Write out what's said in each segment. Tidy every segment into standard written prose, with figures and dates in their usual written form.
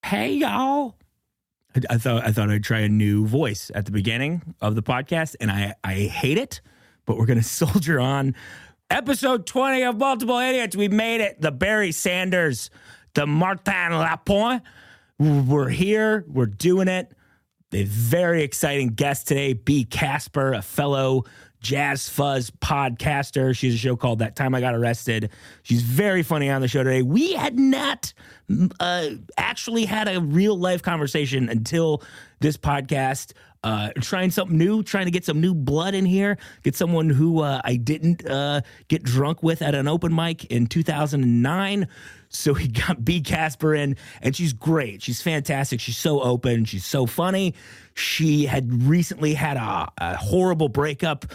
Hey, y'all. I thought I'd try a new voice at the beginning of the podcast, and I hate it, but we're going to soldier on. Episode 20 of Multiple Idiots. We made it. The Barry Sanders, the Martin Lapointe. We're here. We're doing it. A very exciting guest today, B Casper, a fellow jazz fuzz podcaster. She has a show called That Time I Got Arrested. She's very funny on the show today. We had not actually had a real life conversation until this podcast. Trying something new, trying to get some new blood in here, get someone who I didn't get drunk with at an open mic in 2009. So he got B Casper in, and she's great. She's fantastic. She's so open. She's so funny. She had recently had a horrible breakup.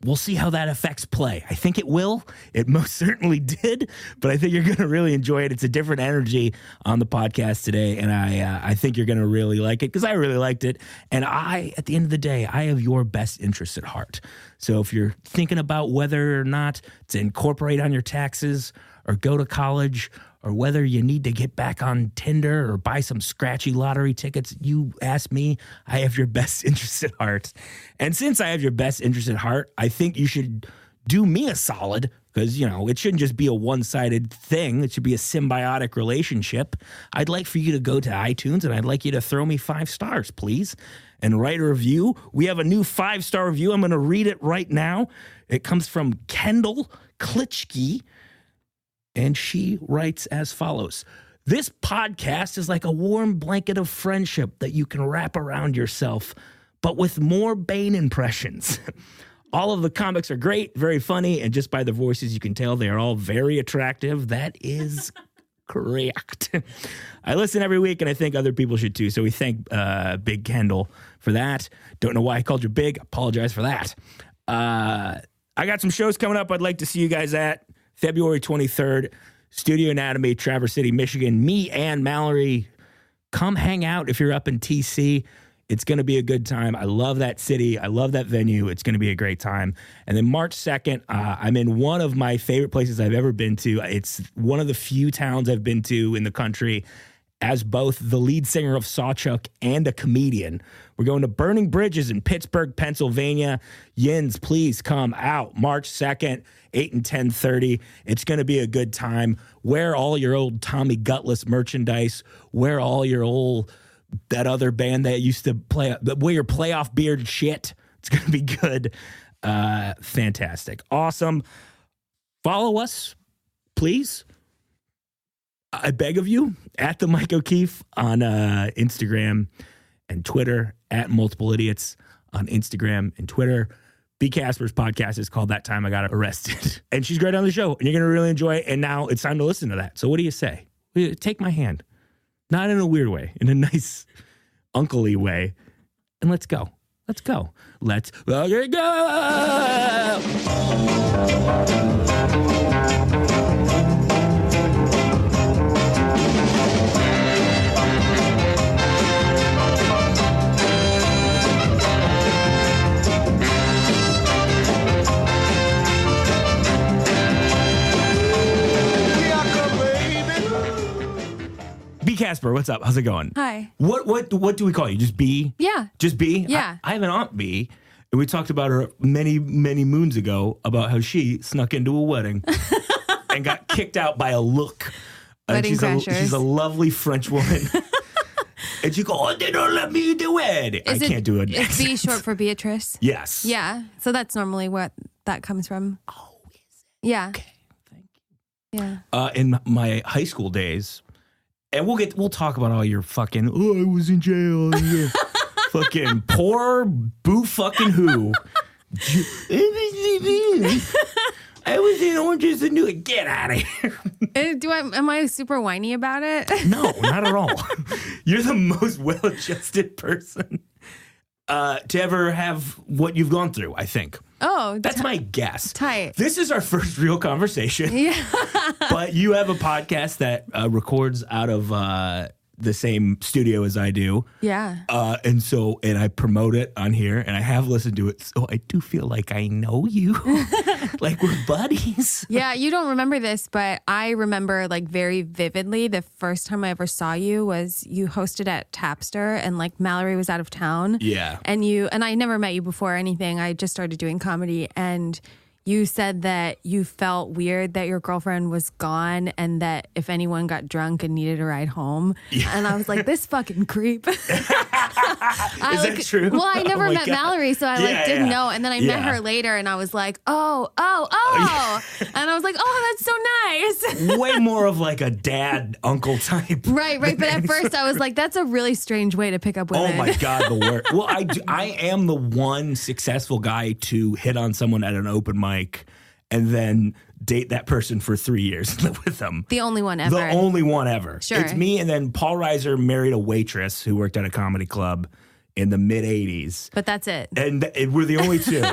We'll see how that affects play. I think it will. It most certainly did, but I think you're going to really enjoy it. It's a different energy on the podcast today, and I think you're going to really like it because I really liked it. And at the end of the day, I have your best interests at heart. So if you're thinking about whether or not to incorporate on your taxes or go to college, or whether you need to get back on Tinder or buy some scratchy lottery tickets, you ask me, I have your best interest at heart. And since I have your best interest at heart, I think you should do me a solid because, it shouldn't just be a one-sided thing. It should be a symbiotic relationship. I'd like for you to go to iTunes and I'd like you to throw me 5 stars, please, and write a review. We have a new 5-star review. I'm going to read it right now. It comes from Kendall Klitschke. And she writes as follows. This podcast is like a warm blanket of friendship that you can wrap around yourself, but with more Bane impressions. All of the comics are great, very funny, and just by the voices you can tell they are all very attractive. That is correct. I listen every week, and I think other people should too, so we thank Big Kendall for that. Don't know why I called you Big. Apologize for that. I got some shows coming up I'd like to see you guys at. February 23rd, Studio Anatomy, Traverse City, Michigan. Me and Mallory, come hang out if you're up in TC. It's going to be a good time. I love that city. I love that venue. It's going to be a great time. And then March 2nd, I'm in one of my favorite places I've ever been to. It's one of the few towns I've been to in the country as both the lead singer of Sawchuck and a comedian. We're going to Burning Bridges in Pittsburgh, Pennsylvania. Yins, please come out March 2nd, 8 and 10:30. It's going to be a good time. Wear all your old Tommy Gutless merchandise. Wear all your that other band that used to play, wear your playoff beard shit. It's going to be good. Fantastic. Awesome. Follow us, please. I beg of you, at the Mike O'Keefe on Instagram and Twitter, at Multiple Idiots on Instagram and Twitter. B Casper's podcast is called That Time I Got Arrested. And she's great on the show, and you're going to really enjoy it. And now it's time to listen to that. So what do you say? Take my hand. Not in a weird way, in a nice, uncle-y way. And let's go. Let's go. Let's go. B Casper, what's up? How's it going? Hi. What do we call you? Just B? Yeah. Just B? Yeah. I have an Aunt B, and we talked about her many, many moons ago about how she snuck into a wedding and got kicked out by a look. Wedding crashers. She's a lovely French woman. And she goes, oh, they don't let me do it. I can't do it. Is B short for Beatrice? Yes. Yeah. So that's normally what that comes from. Oh, is it? Yeah. Okay. Thank you. Yeah. In my high school days, and we'll talk about all your fucking, I was in jail. Fucking poor boo fucking who. I was in Orange is the New. Get out of here. Am I super whiny about it? No, not at all. You're the most well-adjusted person to ever have what you've gone through, I think. Oh. That's my guess. Tight. This is our first real conversation. Yeah. But you have a podcast that records out of the same studio as I do. Yeah. And I promote it on here, and I have listened to it. So I do feel like I know you, like we're buddies. Yeah, you don't remember this, but I remember like very vividly the first time I ever saw you was you hosted at Tapster, and like Mallory was out of town. Yeah. And I never met you before or anything. I just started doing comedy, and you said that you felt weird that your girlfriend was gone and that if anyone got drunk and needed a ride home. Yeah. And I was like, this fucking creep. Is that true? Well, I never met God. Mallory, so I didn't know. And then I met her later and I was like, oh. And I was like, oh, that's so nice. Way more of like a dad, uncle type. Right. But at first I was like, that's a really strange way to pick up women. Oh my God, the worst. Well, I am the one successful guy to hit on someone at an open mic and then date that person for 3 years and live with them. The only one ever. The only one ever. Sure. It's me, and then Paul Reiser married a waitress who worked at a comedy club in the mid-'80s. But that's it. And we're the only two.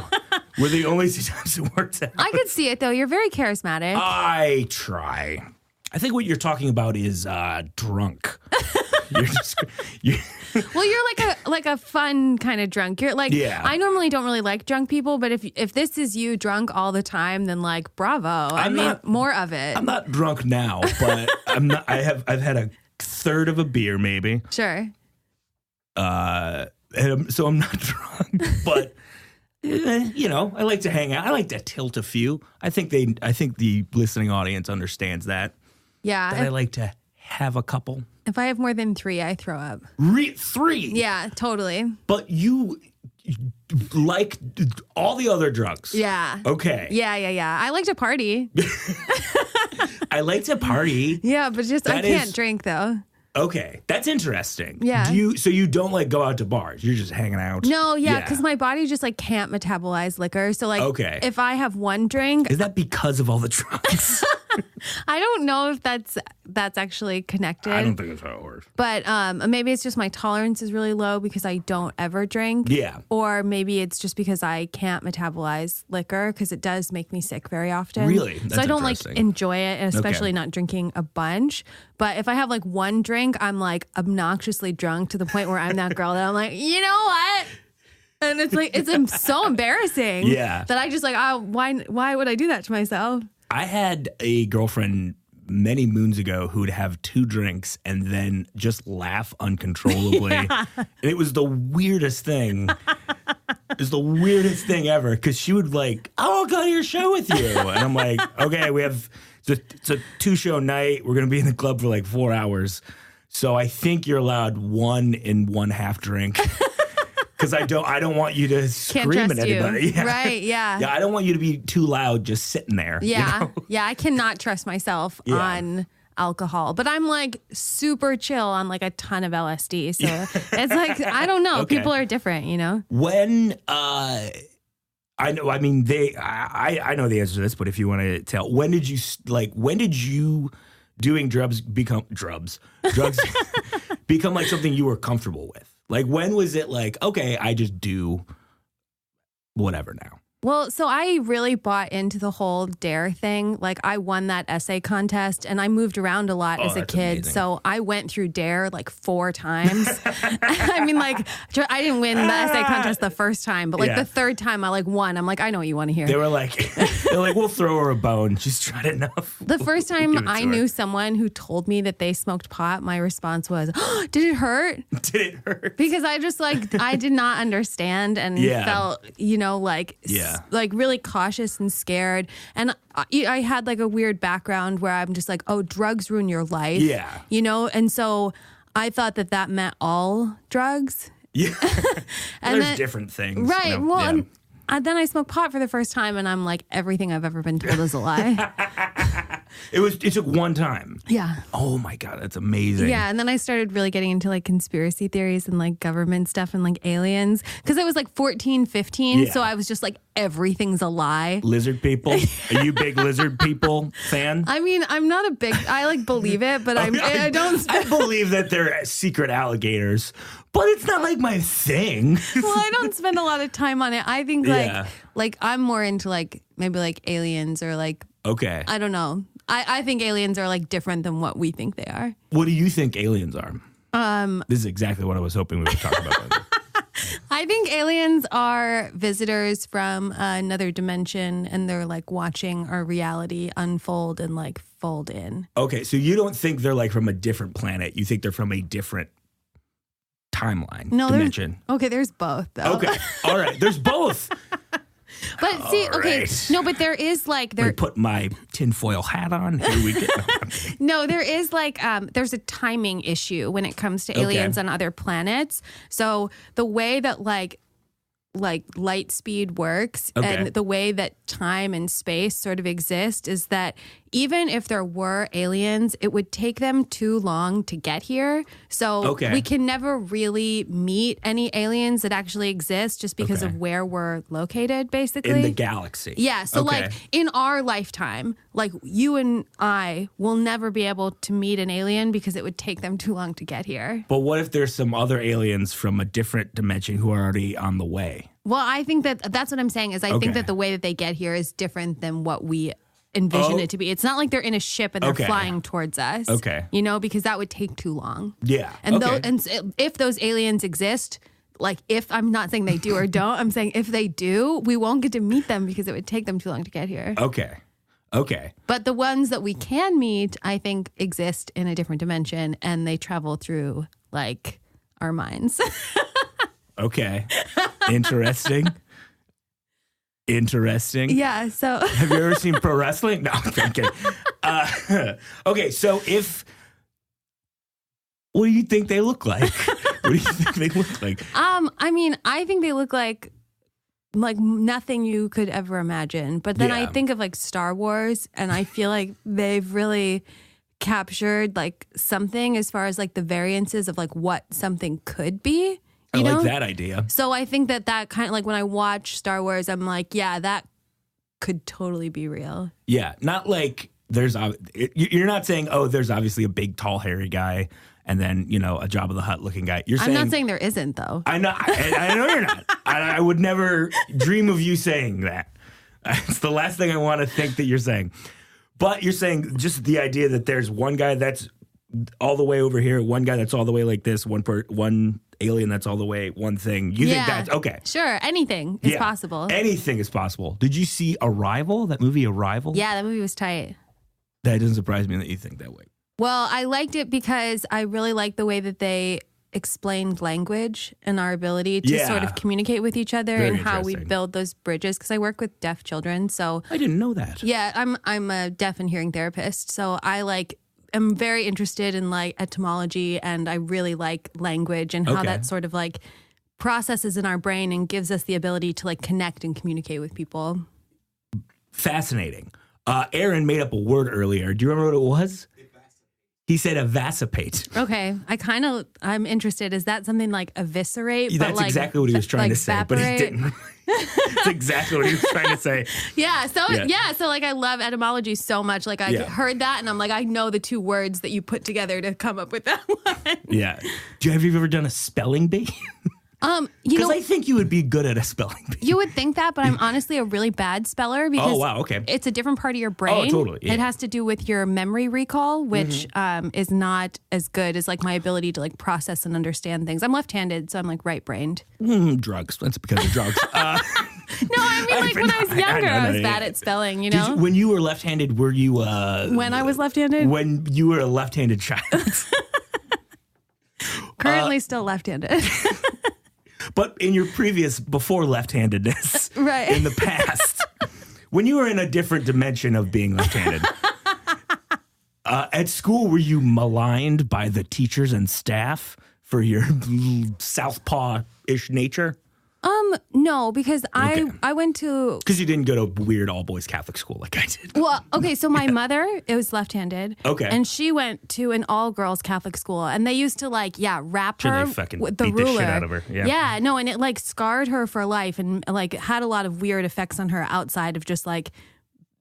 We're the only two times it worked out. I could see it, though. You're very charismatic. I try. I think what you're talking about is drunk. Well, you're like a fun kind of drunk. You're like, I normally don't really like drunk people, but if this is you drunk all the time, then like, bravo. I mean, more of it. I'm not drunk now, but I'm not. I've had a third of a beer, maybe. Sure. So I'm not drunk, but I like to hang out. I like to tilt a few. I think the listening audience understands that. Yeah. That I like to have a couple. If I have more than 3, I throw up. 3? Yeah, totally. But you like all the other drugs. Yeah. Okay. Yeah. I like to party. I like to party. Yeah, but I can't drink though. Okay, that's interesting. Yeah. So you don't like go out to bars? You're just hanging out? No, because my body just like can't metabolize liquor. So like, if I have one drink, is that because of all the drugs? I don't know if that's actually connected. I don't think that's how it works. But maybe it's just my tolerance is really low because I don't ever drink. Yeah. Or maybe it's just because I can't metabolize liquor because it does make me sick very often. Really? That's so I don't like enjoy it, and especially not drinking a bunch. But if I have like one drink, I'm like obnoxiously drunk to the point where I'm that girl that I'm like, you know what? And it's like, it's so embarrassing. Yeah. That I just like, why would I do that to myself? I had a girlfriend many moons ago who would have 2 drinks and then just laugh uncontrollably. Yeah. And it was the weirdest thing. It was the weirdest thing ever because she would like, I'll go to your show with you. And I'm like, okay, it's a 2-show night. We're going to be in the club for like 4 hours. So I think you're allowed 1 and 1/2 drink. Because I don't want you to scream at anybody. Yeah. Right, yeah. Yeah, I don't want you to be too loud just sitting there. Yeah. You know? Yeah, I cannot trust myself on alcohol. But I'm like super chill on like a ton of LSD. So it's like, I don't know. Okay. People are different, you know? When I know the answer to this, but if you want to tell, when did you doing drugs become like something you were comfortable with? Like, when was it like, okay, I just do whatever now? Well, so I really bought into the whole dare thing. Like, I won that essay contest and I moved around a lot as a kid. Amazing. So I went through dare like 4 times. I mean, like, I didn't win the essay contest the first time, but like the third time I like won. I'm like, I know what you want to hear. They were like, we'll throw her a bone. She's tried enough. The first time I knew someone who told me that they smoked pot, my response was, did it hurt? Did it hurt? Because I just like, I did not understand and felt, like really cautious and scared. And I had like a weird background where I'm just like, oh, drugs ruin your life. Yeah. You know? And so I thought that meant all drugs. Yeah. And there's different things. Right. You know? Well, then I smoked pot for the first time and I'm like, everything I've ever been told is a lie. It took one time. Yeah. Oh my God, that's amazing. Yeah, and then I started really getting into like conspiracy theories and like government stuff and like aliens because I was like 14, 15, so I was just like, everything's a lie. Lizard people? Are you a big lizard people fan? I mean, I'm not a big, I like believe it, but I don't. I believe that they're secret alligators, but it's not like my thing. Well, I don't spend a lot of time on it. I think like I'm more into like maybe like aliens or like, okay, I don't know. I think aliens are like different than what we think they are. What do you think aliens are? This is exactly what I was hoping we would talk about. I think aliens are visitors from another dimension, and they're like watching our reality unfold and like fold in. Okay, so you don't think they're like from a different planet. You think they're from a different timeline, dimension. There's both, though. Okay, all right, there's both. But see, right. No, but there is like I put my tinfoil hat on. Here we go. No, there is like there's a timing issue when it comes to aliens on other planets. So the way that like light speed works and the way that time and space sort of exist is that even if there were aliens, it would take them too long to get here. So we can never really meet any aliens that actually exist just because of where we're located, basically. In the galaxy. Yeah. So like in our lifetime, like you and I will never be able to meet an alien because it would take them too long to get here. But what if there's some other aliens from a different dimension who are already on the way? Well, I think that's what I'm saying is I think that the way that they get here is different than what we envision it to be. It's not like they're in a ship and they're flying towards us. You know, because that would take too long. Yeah. And if those aliens exist, like if I'm not saying they do or don't, I'm saying if they do, we won't get to meet them because it would take them too long to get here. Okay. But the ones that we can meet, I think, exist in a different dimension and they travel through like our minds. Okay. Interesting. Yeah, so... Have you ever seen pro wrestling? No, I'm kidding. Okay, so what do you think they look like? What do you think they look like? I mean, I think they look like nothing you could ever imagine. But then I think of like Star Wars, and I feel like they've really captured like something as far as like the variances of like what something could be. I like that idea. So I think that kind of like when I watch Star Wars, I'm like, yeah, that could totally be real. Yeah, not like you're not saying, oh, there's obviously a big, tall, hairy guy and then, you know, a Jabba the Hutt looking guy. I'm not saying there isn't, though. I know you're not. I would never dream of you saying that. It's the last thing I want to think that you're saying. But you're saying just the idea that there's one guy that's all the way over here, one guy that's all the way like this, one alien that's all the way one thing. You think that's okay? Sure, anything is possible. Anything is possible. Did you see Arrival? That movie Arrival? Yeah, that movie was tight. That doesn't surprise me that you think that way. Well, I liked it because I really liked the way that they explained language and our ability to sort of communicate with each other and how we build those bridges. Because I work with deaf children, so I didn't know that. Yeah, I'm a deaf and hearing therapist, so I'm very interested in like etymology, and I really like language and how that sort of like processes in our brain and gives us the ability to like connect and communicate with people. Fascinating. Aaron made up a word earlier. Do you remember what it was? He said evasipate. Okay. I'm interested. Is that something like eviscerate? That's exactly what he was trying to say, evaporate? But he didn't. That's exactly what he was trying to say. So like I love etymology so much. Like I heard that and I'm like, I know the two words that you put together to come up with that one. Yeah. Have you ever done a spelling bee? Because I think you would be good at a spelling bee. You would think that, but I'm honestly a really bad speller because it's a different part of your brain. Oh, totally. Yeah. It has to do with your memory recall, which is not as good as like my ability to like process and understand things. I'm left-handed, so I'm like right-brained. Drugs. That's because of drugs. No, I mean like when I was younger, I was bad at spelling, you know? When you were left-handed, were you... when I was left-handed? When you were a left-handed child. Currently still left-handed. But in your before left-handedness, right. In the past, when you were in a different dimension of being left-handed, at school, were you maligned by the teachers and staff for your southpaw-ish nature? No, because I went to... Because you didn't go to weird all-boys Catholic school like I did. Well, okay, so my mother, it was left-handed. Okay. And she went to an all-girls Catholic school, and they used to, like, wrap her with the beat ruler. The shit out of her. Yeah, no, and it, like, scarred her for life and, like, had a lot of weird effects on her outside of just, like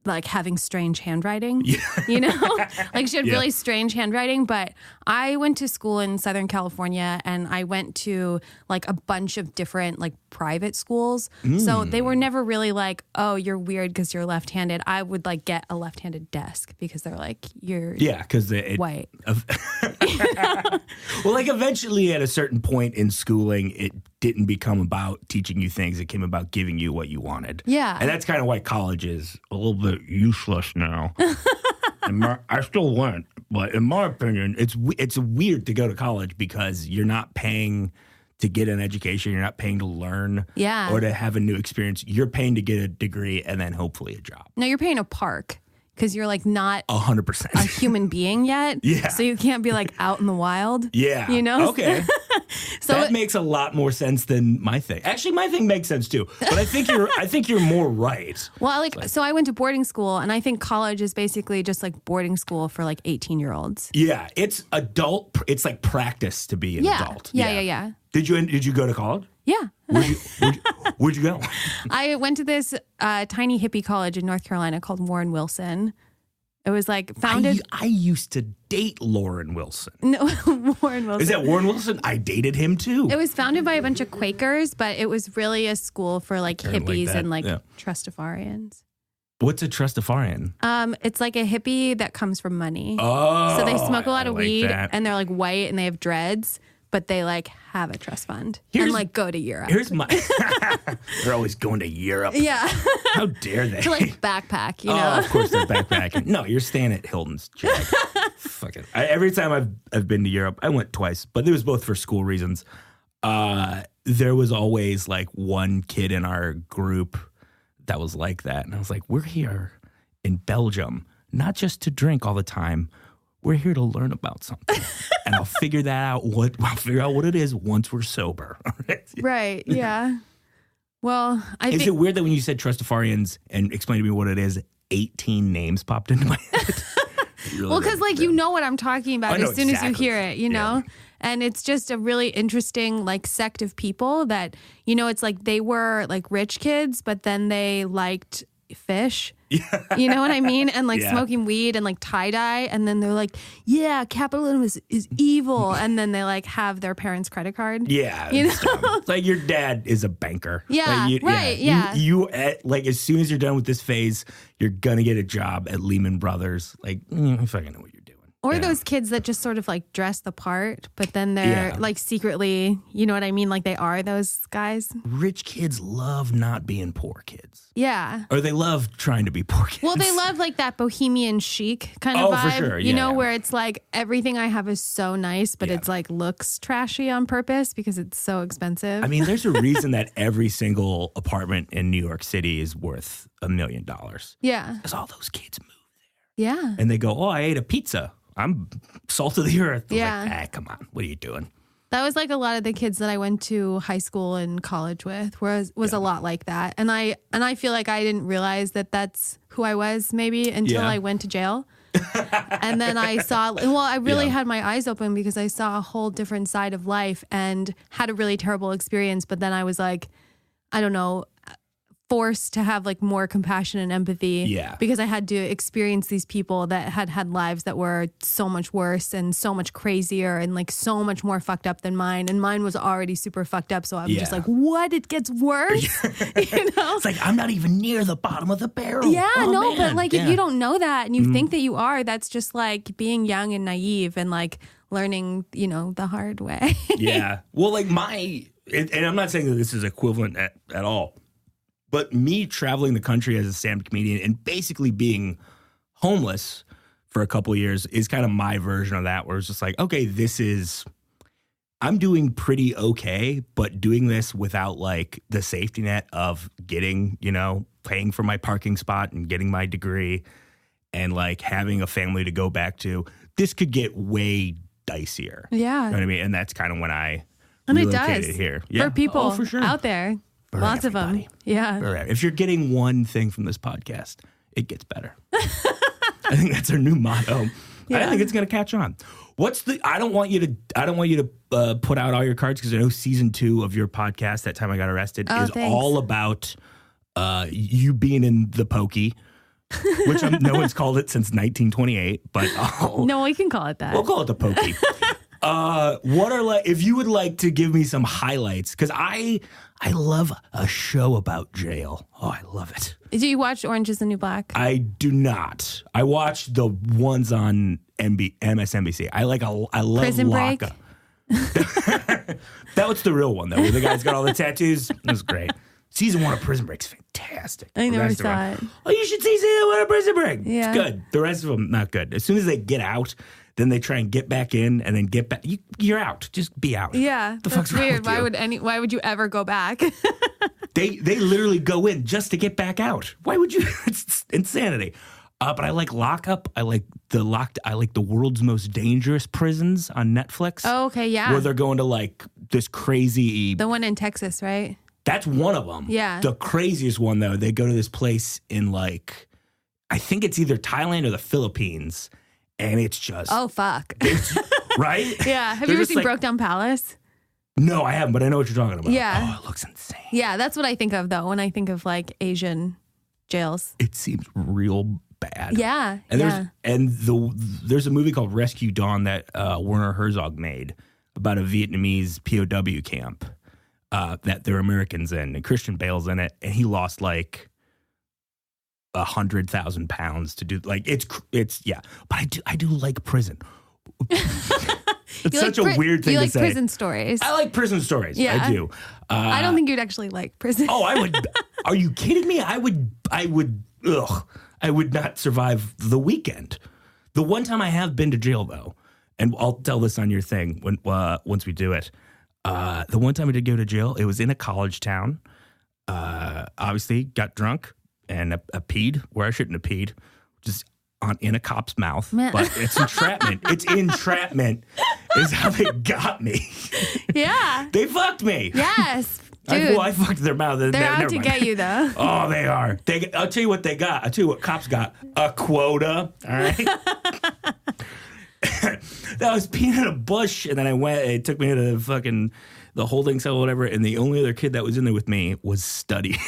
like having strange handwriting, you know, like she had really strange handwriting. But I went to school in Southern California and I went to like a bunch of different like private schools. So they were never really like, oh, you're weird because you're left-handed. I would like get a left-handed desk because they're like, you're because white. Well, like eventually at a certain point in schooling, it didn't become about teaching you things. It came about giving you what you wanted. Yeah. And that's kind of why college is a little bit useless now. I still went, but in my opinion, it's weird to go to college because you're not paying to get an education. You're not paying to learn or to have a new experience. You're paying to get a degree and then hopefully a job. No, you're paying a park. Because you're like not 100% a human being yet. So you can't be like out in the wild. You know? Okay. So that makes a lot more sense than my thing. Actually, my thing makes sense too. But I think you're more right. Well, so I went to boarding school and I think college is basically just like boarding school for like 18-year-olds. Yeah. It's adult. It's like practice to be an adult. Yeah. Did you go to college? Yeah. Where'd you go? I went to this tiny hippie college in North Carolina called Warren Wilson. It was like founded. I used to date Lauren Wilson. No, Warren Wilson. Is that Warren Wilson? I dated him too. It was founded by a bunch of Quakers, but it was really a school for like hippies and like Trustafarians. What's a Trustafarian? It's like a hippie that comes from money. Oh, so they smoke a lot of weed and they're like white and they have dreads. But they like have a trust fund and like go to Europe. They're always going to Europe. Yeah. How dare they? To like backpack, you know? Oh, of course they're backpacking. No, you're staying at Hilton's. Fuck it. Every time I've been to Europe, I went twice, but it was both for school reasons. There was always like one kid in our group that was like that. And I was like, we're here in Belgium, not just to drink all the time. We're here to learn about something, and I'll figure out what it is once we're sober. Right? Yeah. Well, Is it weird that when you said Trustafarians and explained to me what it is, 18 names popped into my head? Really well, because like you know what I'm talking about as soon as you hear it, you know. And it's just a really interesting like sect of people that it's like they were like rich kids, but then they liked fish. You know what I mean? And like smoking weed and like tie-dye. And then they're like, capitalism is evil. And then they like have their parents' credit card. Yeah. You know? It's like your dad is a banker. Yeah. Like you like as soon as you're done with this phase, you're going to get a job at Lehman Brothers. Like, if I know what you're doing. Or those kids that just sort of like dress the part, but then they're like secretly, you know what I mean? Like they are those guys. Rich kids love not being poor kids. Yeah. Or they love trying to be poor kids. Well, they love like that bohemian chic kind of vibe. For sure. You know, where it's like everything I have is so nice, but it's like looks trashy on purpose because it's so expensive. I mean, there's a reason that every single apartment in New York City is worth $1 million. Yeah. Because all those kids move there. Yeah. And they go, I ate a pizza. I'm salt of the earth. Yeah. Like, come on. What are you doing? That was like a lot of the kids that I went to high school and college with was a lot like that. And I feel like I didn't realize that that's who I was maybe until I went to jail. And then I saw, I really had my eyes open because I saw a whole different side of life and had a really terrible experience. But then I was like, I don't know, forced to have like more compassion and empathy because I had to experience these people that had lives that were so much worse and so much crazier and like so much more fucked up than mine, and mine was already super fucked up, so I was just like, what, it gets worse? You know, it's like I'm not even near the bottom of the barrel. But like if you don't know that and you think that you are, that's just like being young and naive and like learning, the hard way. Well, like and I'm not saying that this is equivalent at all. But me traveling the country as a stand-up comedian and basically being homeless for a couple of years is kind of my version of that, where it's just like, okay, I'm doing pretty okay, but doing this without like the safety net of getting, paying for my parking spot and getting my degree and like having a family to go back to, this could get way dicier. Yeah. You know what I mean? And that's kind of when I relocated here. For people for sure. out there. Lots of them. Yeah. If you're getting one thing from this podcast, it gets better. I think that's our new motto. I think it's going to catch on. I don't want you to put out all your cards because I know season 2 of your podcast, That Time I Got Arrested, is all about you being in the pokey. which no one's called it since 1928, but no, we can call it that. We'll call it the pokey. What are if you would like to give me some highlights, because I love a show about jail. Oh, I love it. Do you watch Orange is the New Black? I do not. I watch the ones on MSNBC. I love Prison Break. Lockup. That was the real one though, where the guy's got all the tattoos. It was great. Season 1 of Prison Break's fantastic. I never saw it. Oh, you should see season 1 of Prison Break. Yeah. It's good. The rest of them, not good. As soon as they get out, then they try and get back in and then get back. You're out. Just be out. Yeah. The fuck's weird. wrong with you? Why would you ever go back? They literally go in just to get back out. Why would you? It's insanity. But I like Lockup. I like the World's Most Dangerous Prisons on Netflix. Oh, okay, yeah. Where they're going to like this crazy. The one in Texas, right? That's one of them. Yeah. The craziest one though, they go to this place in like, I think it's either Thailand or the Philippines, and it's just fuck. Right? Yeah. Have you ever seen Brokedown Palace? No, I haven't, but I know what you're talking about. Yeah. Oh, it looks insane. Yeah, that's what I think of though when I think of like Asian jails. It seems real bad. Yeah. There's a movie called Rescue Dawn that Werner Herzog made about a Vietnamese POW camp that they're Americans in, and Christian Bale's in it, and he lost like 100,000 pounds to do it's yeah. But I do like prison. It's such a weird thing to say. You like prison stories. I like prison stories. Yeah. I do. I don't think you'd actually like prison. Oh, I would. Are you kidding me? I would. I would not survive the weekend. The one time I have been to jail, though, and I'll tell this on your thing when once we do it. The one time I did go to jail, it was in a college town. Obviously, got drunk and I peed where I shouldn't have peed, just in a cop's mouth. Man. But it's entrapment. It's entrapment is how they got me. Yeah. They fucked me. Yes. Dude, I fucked their mouth. they're out to get you, though. Oh, they are. I'll tell you what they got. I'll tell you what cops got. A quota. All right. I was peeing in a bush, and then it took me to the holding cell or whatever, and the only other kid that was in there with me was studying.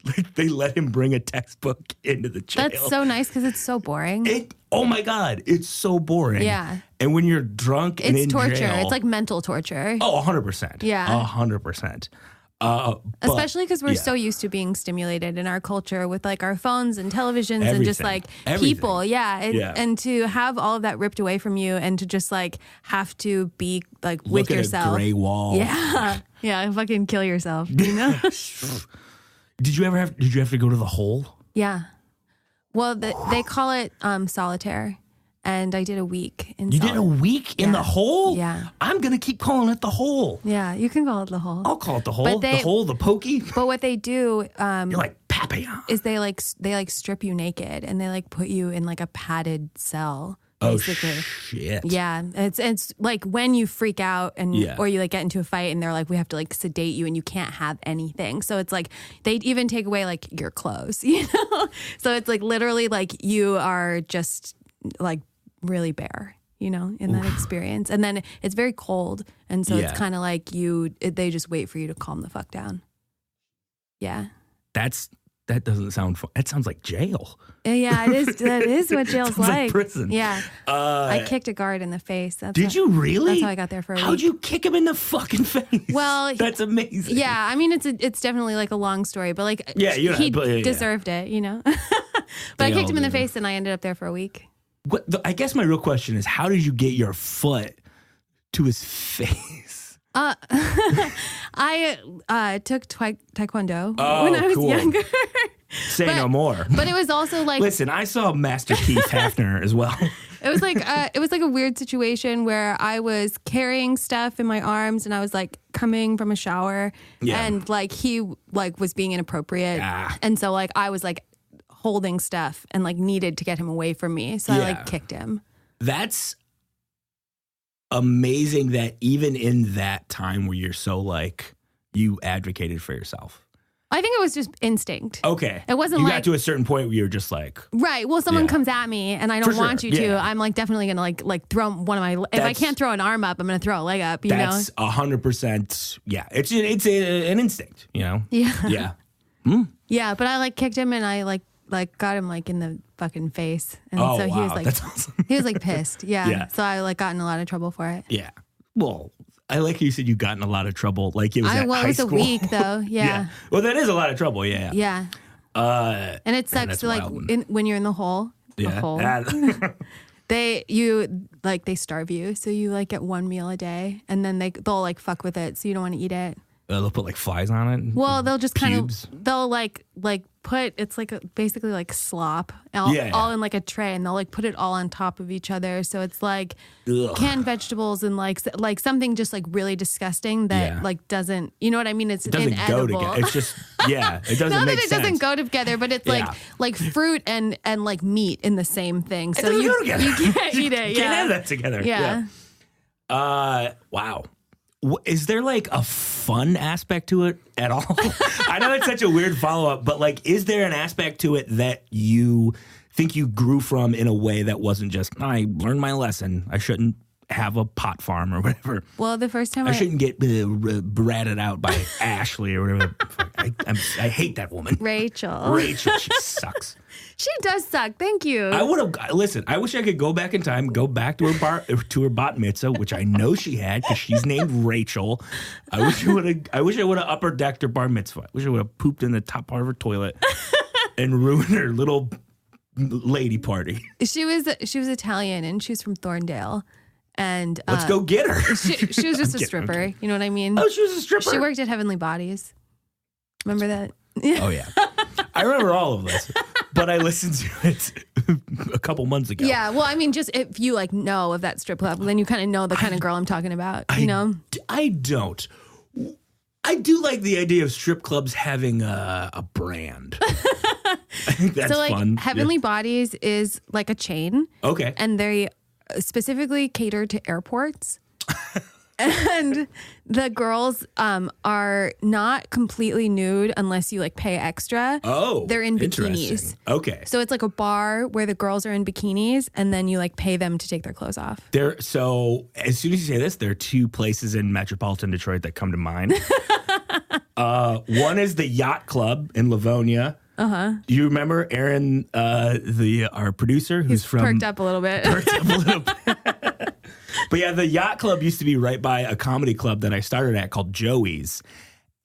Like, they let him bring a textbook into the jail. That's so nice because it's so boring. Oh my God, it's so boring. Yeah. And when you're drunk and in torture. jail. It's like mental torture. Oh, 100%. Yeah. 100%. Especially because we're so used to being stimulated in our culture with like our phones and televisions and just like people. Yeah. And to have all of that ripped away from you and to just like have to be like with yourself. Look at a gray wall. Yeah. Yeah. Fucking kill yourself. You know? Did you have to go to the hole? Yeah. Well, they call it solitaire. And I did a week in You did a week in the hole? Yeah. I'm going to keep calling it the hole. Yeah, you can call it the hole. I'll call it the hole. The hole, the pokey. But what they do you're like Papillon. Is they strip you naked and they like put you in like a padded cell. Basically. Oh, shit. Yeah. It's like when you freak out or you like get into a fight and they're like, we have to like sedate you and you can't have anything. So it's like they even take away like your clothes, you know? So it's like literally like you are just like really bare, you know, in that experience. And then it's very cold. And so it's kind of like they just wait for you to calm the fuck down. Yeah. That doesn't sound fun. That sounds like jail. Yeah, it is. That is what jail's like. Prison. Yeah. I kicked a guard in the face. Did you really? That's how I got there for a week. How'd you kick him in the fucking face? Well, that's amazing. Yeah, I mean, it's definitely like a long story, but like he deserved it, you know? But I kicked him in the face and I ended up there for a week. I guess my real question is, how did you get your foot to his face? I took taekwondo when I was younger. Say no more. But it was also like, listen, I saw Master Keith Hafner as well. It was like a weird situation where I was carrying stuff in my arms and I was like coming from a shower and like he like was being inappropriate. And so like I was like holding stuff and like needed to get him away from me. So I like kicked him. That's amazing that even in that time where you're so like, you advocated for yourself. I think it was just instinct. Okay. It wasn't you like... You got to a certain point where you're just like... Right. Well, someone comes at me and I don't want you to. I'm like definitely going to like throw one of my... If I can't throw an arm up, I'm going to throw a leg up, you know? That's 100%... Yeah. It's an instinct, you know? Yeah. Yeah. Yeah, but I like kicked him and I like like got him like in the fucking face. And Oh, so wow. he was like, That's awesome. he was like pissed. Yeah. Yeah. So I like got in a lot of trouble for it. Yeah. Well, I like how you said you got in a lot of trouble. Like it was at Well, high it was school. a week though. Yeah. Well, that is a lot of trouble. Yeah. Yeah. And it sucks that's to like wild. when you're in the hole. The hole. They starve you, so you like get one meal a day, and then they'll like fuck with it, so you don't want to eat it. They'll put like flies on it. Well, they'll just kind Pubes. of they'll like put it's like basically like slop all in like a tray, and they'll like put it all on top of each other. So it's like canned vegetables and like something just like really disgusting that like doesn't, you know what I mean? It doesn't inedible. go together. It's just it doesn't Not make that it sense. doesn't go together, but it's like fruit and like meat in the same thing. So doesn't go together. You can't eat it. You can't have that together. Yeah. Wow. Is there like a fun aspect to it at all? I know it's such a weird follow-up, but like, is there an aspect to it that you think you grew from in a way that wasn't just, I learned my lesson, I shouldn't have a pot farm or whatever? Well, the first time I shouldn't get ratted out by Ashley or whatever. I hate that woman. Rachel, she sucks. She does suck. Thank you. I would have listen. I wish I could go back in time, go back to her bat mitzvah, which I know she had because she's named Rachel. I wish I would have upper decked her bar mitzvah. I wish I would have pooped in the top part of her toilet and ruined her little lady party. She was Italian and she's from Thorndale. And let's go get her. She was just a stripper. You know what I mean? Oh, she was a stripper. She worked at Heavenly Bodies. Remember that? Oh yeah, I remember all of this, but I listened to it a couple months ago. Yeah, well, I mean, just if you like know of that strip club, then you kind of know the kind of girl I'm talking about. You know, I don't. I do like the idea of strip clubs having a brand. I think that's so like fun. Heavenly Bodies is like a chain. Okay, and they specifically cater to airports. And the girls are not completely nude unless you like pay extra. Oh, they're in bikinis. interesting. Okay, so it's like a bar where the girls are in bikinis, and then you like pay them to take their clothes off. So as soon as you say this, there are two places in metropolitan Detroit that come to mind. One is the Yacht Club in Livonia. Do you remember Aaron, our producer, who's from perked up a little bit. But yeah, the Yacht Club used to be right by a comedy club that I started at called Joey's.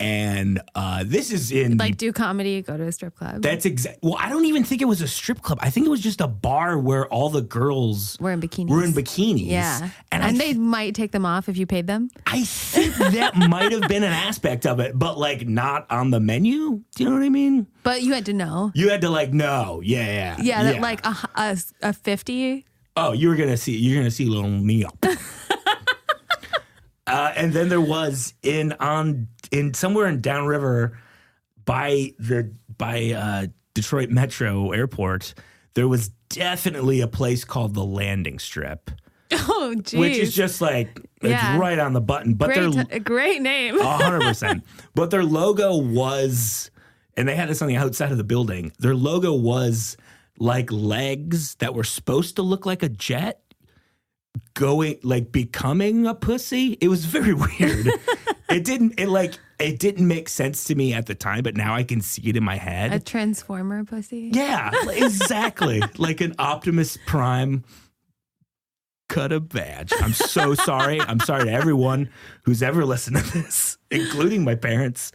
And this is in like do comedy, go to a strip club. That's well, I don't even think it was a strip club. I think it was just a bar where all the girls were in bikinis. Yeah. And they might take them off if you paid them. I think that might have been an aspect of it, but like not on the menu. Do you know what I mean? But you had to know. You had to like know. Yeah. That like a 50. Oh, you're gonna see little Neil. And then there was in somewhere in Downriver by Detroit Metro Airport, there was definitely a place called the Landing Strip. Oh, geez. Which is just like it's right on the button. But a great name. 100%. But their logo was, and they had this on the outside of the building. Their logo was like legs that were supposed to look like a jet becoming a pussy. It was very weird. It didn't make sense to me at the time, but now I can see it in my head. A transformer pussy. Yeah, exactly. Like an Optimus Prime cut a badge. I'm so sorry. I'm sorry to everyone who's ever listened to this, including my parents.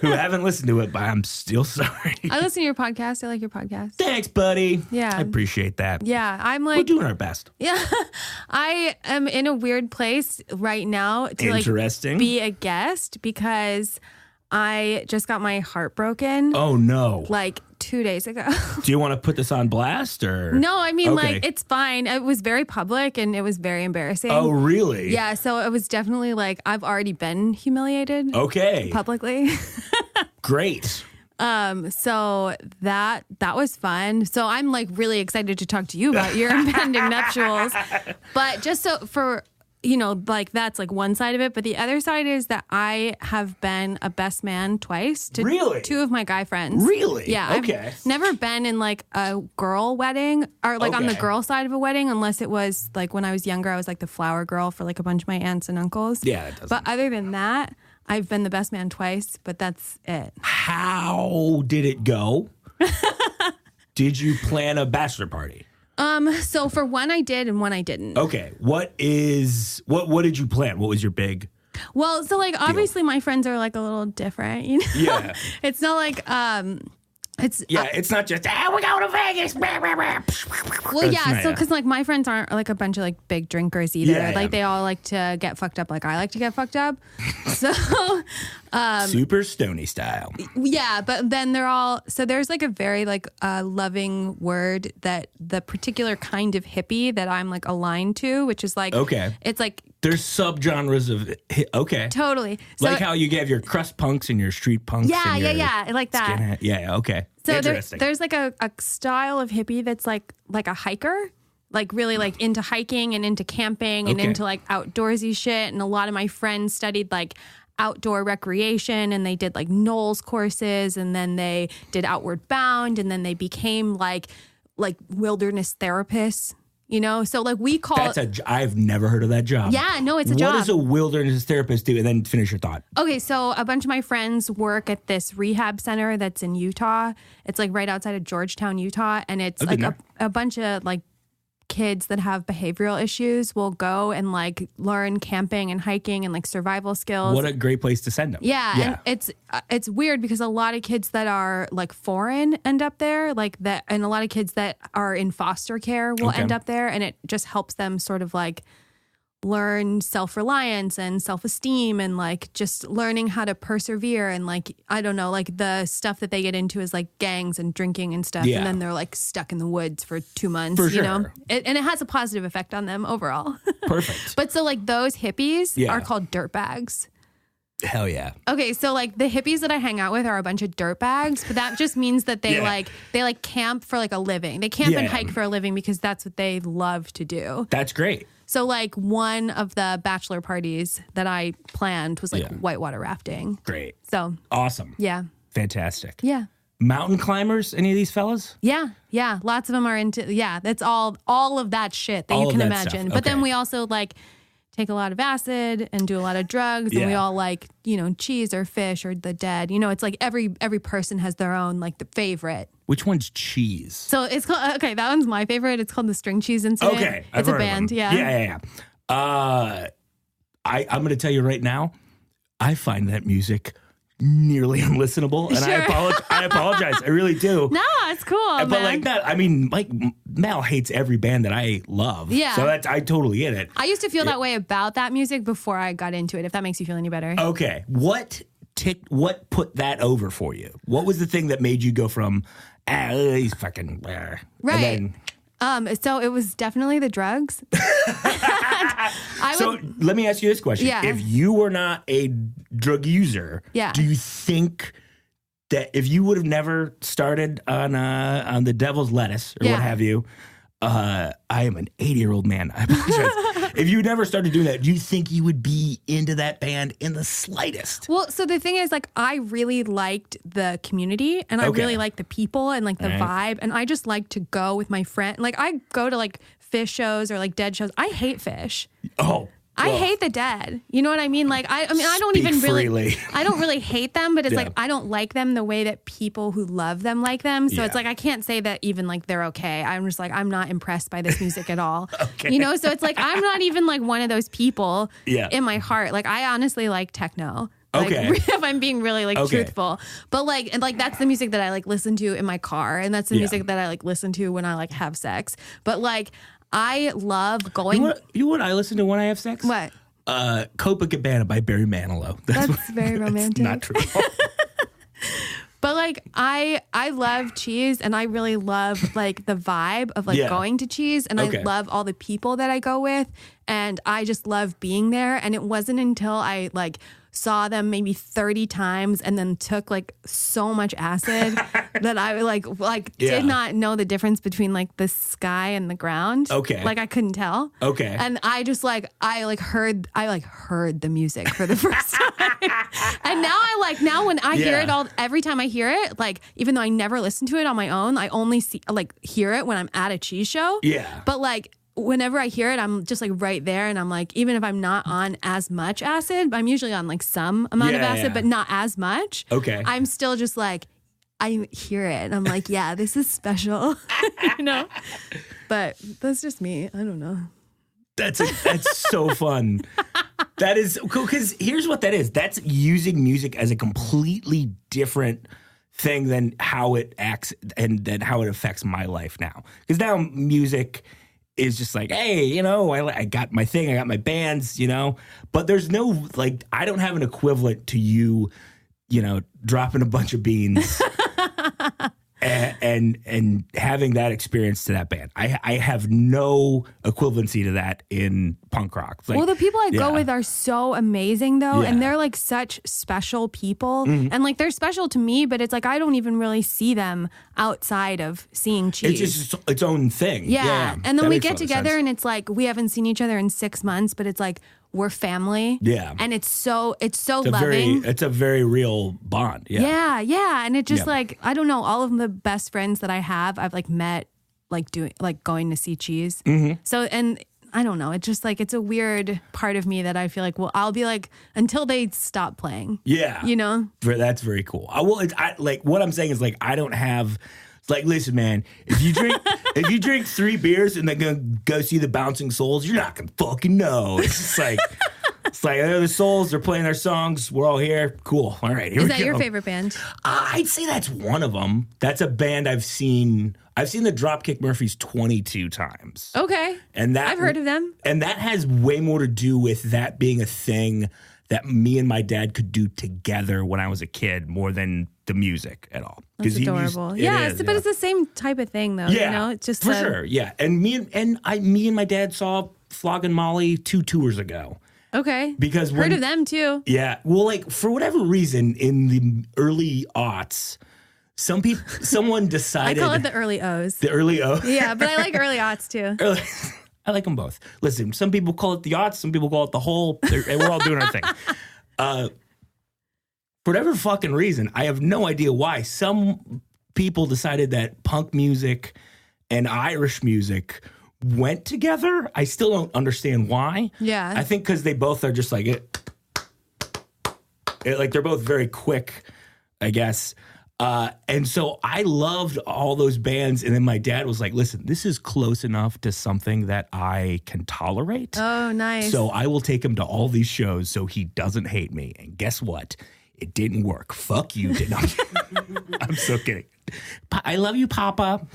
Who haven't listened to it, but I'm still sorry. I listen to your podcast. I like your podcast. Thanks, buddy. Yeah. I appreciate that. Yeah. I'm like... We're doing our best. Yeah. I am in a weird place right now to like be a guest because I just got my heart broken. Oh, no. Like 2 days ago. Do you want to put this on blast or? No, I mean, like, it's fine. It was very public and it was very embarrassing. Oh, really? Yeah. So it was definitely like, I've already been humiliated. Okay. Publicly. Great. So that was fun. So I'm like really excited to talk to you about your impending nuptials. But just so for, like that's like one side of it. But the other side is that I have been a best man twice to two of my guy friends. Really? Yeah. Okay. I've never been in like a girl wedding or like on the girl side of a wedding, unless it was like when I was younger, I was like the flower girl for like a bunch of my aunts and uncles. Yeah. It doesn't. But other than that, I've been the best man twice, but that's it. How did it go? did you plan a bachelor party? So for one I did and one I didn't. Okay. What did you plan? What was your big Well, so like obviously my friends are like a little different, you know? Yeah. It's not like it's not just we're going to Vegas. Well, yeah, so because like my friends aren't like a bunch of like big drinkers either. Yeah, like they all like to get fucked up like I like to get fucked up. So super stony style. yeah, but then they're all so there's like a very like loving word that the particular kind of hippie that I'm like aligned to, which is like it's like there's subgenres of totally so, like how you have your crust punks and your street punks. Yeah, and yeah, like that. Skinhead. Yeah, okay. So there's like a style of hippie that's like a hiker, like really like into hiking and into camping and into like outdoorsy shit. And a lot of my friends studied like outdoor recreation and they did like Knowles courses and then they did Outward Bound and then they became like wilderness therapists. You know, so like we call I've never heard of that job. Yeah, no, it's a job. What does a wilderness therapist do? And then finish your thought. Okay, so a bunch of my friends work at this rehab center that's in Utah. It's like right outside of Georgetown, Utah. And it's like a bunch of like kids that have behavioral issues will go and like learn camping and hiking and like survival skills. What a great place to send them. Yeah. And it's weird because a lot of kids that are like foreign end up there like that. And a lot of kids that are in foster care will end up there. And it just helps them sort of like learn self-reliance and self-esteem and like just learning how to persevere and like I don't know like the stuff that they get into is like gangs and drinking and stuff and then they're like stuck in the woods for 2 months you know and it has a positive effect on them overall. Perfect. But so like those hippies are called dirtbags. Hell yeah. Okay, so like the hippies that I hang out with are a bunch of dirtbags, but that just means that they they camp for like a living. They camp and hike for a living because that's what they love to do. That's great. So like one of the bachelor parties that I planned was like whitewater rafting. Great. So awesome. Yeah. Fantastic. Yeah. Mountain climbers, any of these fellas? Yeah. Yeah. Lots of them are into that's all of that shit that you can imagine. But then we also like take a lot of acid and do a lot of drugs and we all like, you know, cheese or fish or the dead. You know, it's like every person has their own like the favorite. Which one's cheese? So it's called that one's my favorite. It's called the String Cheese Incident. Okay. It's a band, Yeah. I'm gonna tell you right now, I find that music nearly unlistenable, and I apologize. I really do. No, it's cool. But like that, I mean, like Mel hates every band that I love. Yeah. So I totally get it. I used to feel that way about that music before I got into it. If that makes you feel any better. Okay. What put that over for you? What was the thing that made you go from he's fucking right? So it was definitely the drugs. Let me ask you this question. Yeah. If you were not a drug user, do you think that if you would have never started on the devil's lettuce or what have you, I am an 80-year-old man. I apologize. If you never started doing that, do you think you would be into that band in the slightest? Well, so the thing is, like, I really liked the community and I really liked the people and like the vibe. And I just like to go with my friend. Like, I go to like Fish shows or like Dead shows. I hate Fish. Oh. I hate the Dead. You know what I mean? Like, I don't even really, I don't really hate them, but it's like, I don't like them the way that people who love them like them. So it's like, I can't say that even like they're okay. I'm just like, I'm not impressed by this music at all. You know? So it's like, I'm not even like one of those people in my heart. Like, I honestly like techno. Like, if I'm being really like truthful, but like, and like, that's the music that I like listen to in my car. And that's the music that I like listen to when I like have sex. But like, I love going. You know what I listen to when I have sex? What? Copacabana by Barry Manilow. That's very romantic. Not true. But like I love cheese and I really love like the vibe of like going to cheese and I love all the people that I go with and I just love being there. And it wasn't until I like saw them maybe 30 times and then took like so much acid that I like did not know the difference between like the sky and the ground. Okay. Like I couldn't tell. Okay. And I just like I heard the music for the first time. And now when I hear it every time I hear it, like even though I never listen to it on my own, I only hear it when I'm at a cheese show. Yeah. But like whenever I hear it, I'm just like right there and I'm like, even if I'm not on as much acid, I'm usually on like some amount of acid, but not as much. Okay. I'm still just like, I hear it and I'm like, yeah, this is special, you know? But that's just me. I don't know. That's so fun. That is cool because here's what that is. That's using music as a completely different thing than how it acts and then how it affects my life now. Because now music is just like, hey, you know, I got my thing, I got my bands, you know, but there's no, like, I don't have an equivalent to you, you know, dropping a bunch of beans and having that experience to that band. I have no equivalency to that in punk rock. Like, well, the people I go with are so amazing though. Yeah. And they're like such special people. And like they're special to me, but it's like I don't even really see them outside of seeing Cheese. It's just its own thing. Yeah. And then That we makes a get lot of together sense. and it's like we haven't seen each other in 6 months, but it's like we're family. Yeah. And it's so loving. It's a very real bond. Yeah. Yeah. And it just like, I don't know, all of the best friends that I have, I've like met like going to see Cheese. So, and I don't know, it's just like, it's a weird part of me that I feel like, well, I'll be like, until they stop playing. Yeah. You know? That's very cool. Like what I'm saying is like, I don't have, like, listen, man, if you drink 3 beers and then go see the Bouncing Souls, you're not gonna fucking know. It's just like, they're the Souls, they're playing their songs, we're all here, cool. All right, here we go. Is that your favorite band? I'd say that's one of them. That's a band I've seen the Dropkick Murphys 22 times. Okay. And I've heard of them. And that has way more to do with that being a thing that me and my dad could do together when I was a kid more than the music at all. That's adorable. But it's the same type of thing though. Yeah, you know, it's just for sure. Yeah, and me and my dad saw Flogging Molly 2 tours ago. Okay. Because heard of them too. Yeah. Well, like for whatever reason in the early aughts, someone decided. I call it the early O's. The early O. Yeah, but I like early aughts too. I like them both. Listen, some people call it the aughts, some people call it the whole. And we're all doing our thing. For whatever fucking reason, I have no idea why. Some people decided that punk music and Irish music went together. I still don't understand why. Yeah. I think because they both are just like like they're both very quick, I guess. And so I loved all those bands. And then my dad was like, listen, this is close enough to something that I can tolerate. Oh, nice. So I will take him to all these shows so he doesn't hate me. And guess what? It didn't work. Fuck you, did not. I'm so kidding. I love you, Papa.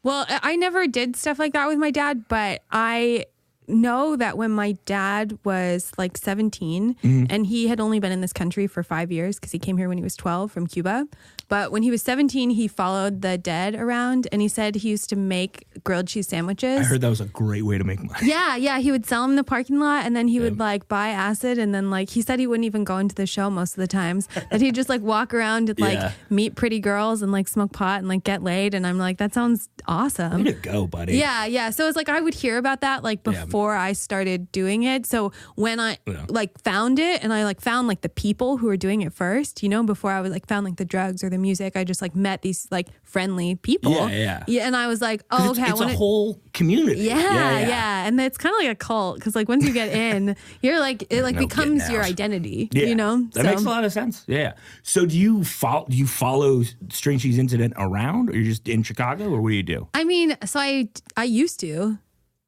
Well, I never did stuff like that with my dad, but I know that when my dad was like 17 and he had only been in this country for 5 years because he came here when he was 12 from Cuba. But when he was 17, he followed the dead around and he said he used to make grilled cheese sandwiches. I heard that was a great way to make money. Yeah. He would sell them in the parking lot and then he would like buy acid. And then like he said he wouldn't even go into the show most of the times. That he'd just like walk around and like meet pretty girls and like smoke pot and like get laid. And I'm like, that sounds awesome. Way to go, buddy. Yeah. So it's like I would hear about that like before I started doing it. So when I like found it and I like found like the people who were doing it first, you know, before I was like found like the drugs or the music, I just like met these like friendly people. Yeah. And I was like, oh, okay. It's a whole community. Yeah. And it's kind of like a cult because like once you get in, you're like, it like becomes your identity, you know? That makes a lot of sense. Yeah. So do you follow String Cheese Incident around or you're just in Chicago or what do you do? I mean, so I used to.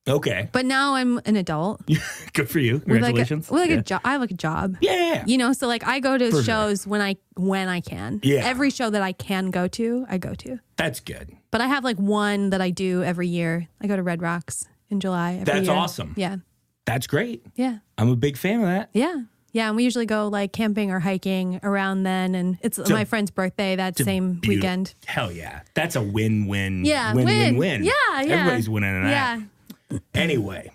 Okay. But now I'm an adult. Good for you. Congratulations. With a job. I have like a job. Yeah. You know, so like I go to shows when I can. Yeah. Every show that I can go to, I go to. That's good. But I have like one that I do every year. I go to Red Rocks in July every year. That's awesome. Yeah. That's great. Yeah. I'm a big fan of that. Yeah. Yeah, and we usually go like camping or hiking around then, and it's my friend's birthday that same weekend. Hell yeah. That's a win-win. Yeah. Win-win. Yeah. Everybody's winning in that. Yeah. Anyway,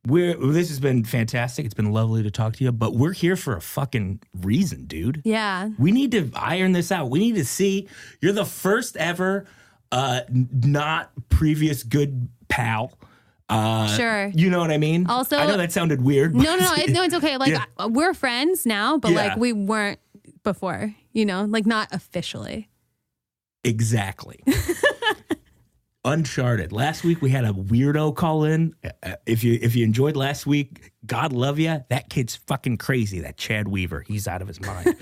this has been fantastic. It's been lovely to talk to you, but we're here for a fucking reason, dude. Yeah. We need to iron this out. We need to see. You're the first ever not previous good pal. Sure. You know what I mean? Also, I know that sounded weird. No, it's okay. Like we're friends now, but like we weren't before, you know, like not officially. Exactly. uncharted. Last week we had a weirdo call in. If you enjoyed last week, God love you. That kid's fucking crazy. That Chad Weaver, he's out of his mind.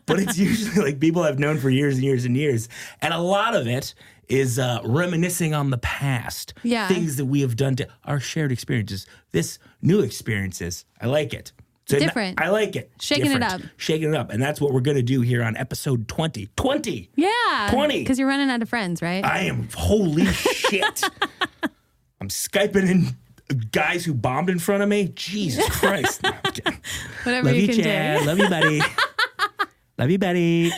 But it's usually like people I've known for years and years and years, and a lot of it is reminiscing on the past. Yeah, things that we have done to our shared experiences. This new experiences. I like it. So different. I like it. Shaking it up. Shaking it up. And that's what we're going to do here on episode 20. 20. Yeah. 20. Because you're running out of friends, right? I am. Holy shit. I'm Skyping in guys who bombed in front of me. Jesus Christ. No, I'm kidding. Whatever Love you you, can Chad. do. Love you, buddy. Love you, buddy.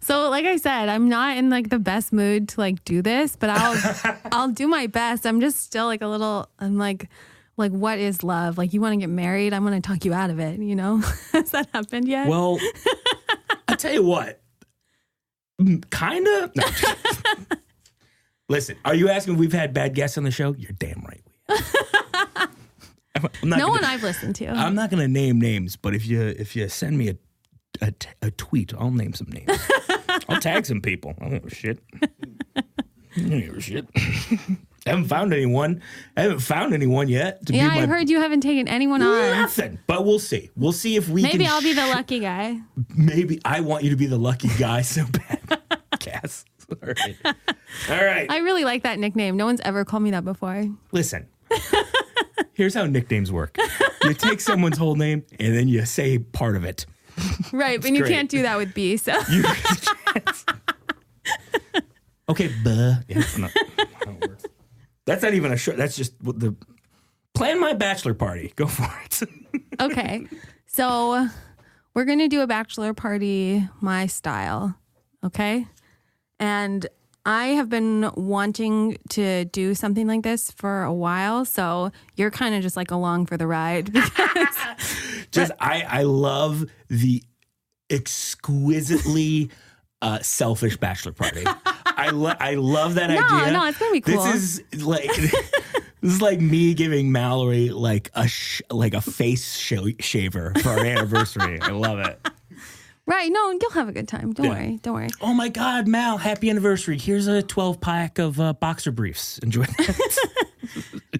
So like I said, I'm not in like the best mood to like do this, but I'll do my best. I'm just still like a little, I'm like, what is love? Like, you want to get married? I'm going to talk you out of it, you know? Has that happened yet? Well, I'll tell you what. Kind of. No. Listen, are you asking if we've had bad guests on the show? You're damn right we have. No one I've listened to. I'm not going to name names, but if you send me a tweet, I'll name some names. I'll tag some people. I don't give a shit. I don't give a shit. I haven't found anyone yet. I heard you haven't taken anyone on. Nothing. But we'll see. We'll see if we can. Maybe I'll be the lucky guy. Maybe I want you to be the lucky guy so bad. Cass. All right. All right. I really like that nickname. No one's ever called me that before. Listen. Here's how nicknames work. You take someone's whole name and then you say part of it. Right, but you can't do that with B, so. You can't. Okay, buh. Yeah, that's not how it works. That's not even a show. That's just the plan my bachelor party. Go for it. Okay. So we're going to do a bachelor party my style. Okay. And I have been wanting to do something like this for a while. So you're kind of just like along for the ride. Because I love the exquisitely selfish bachelor party. I love that idea. No, it's gonna be cool. This is like me giving Mallory like a face shaver for our anniversary. I love it. Right? No, you'll have a good time. Don't worry. Oh my God, Mal! Happy anniversary! Here's a 12-pack of boxer briefs. Enjoy that.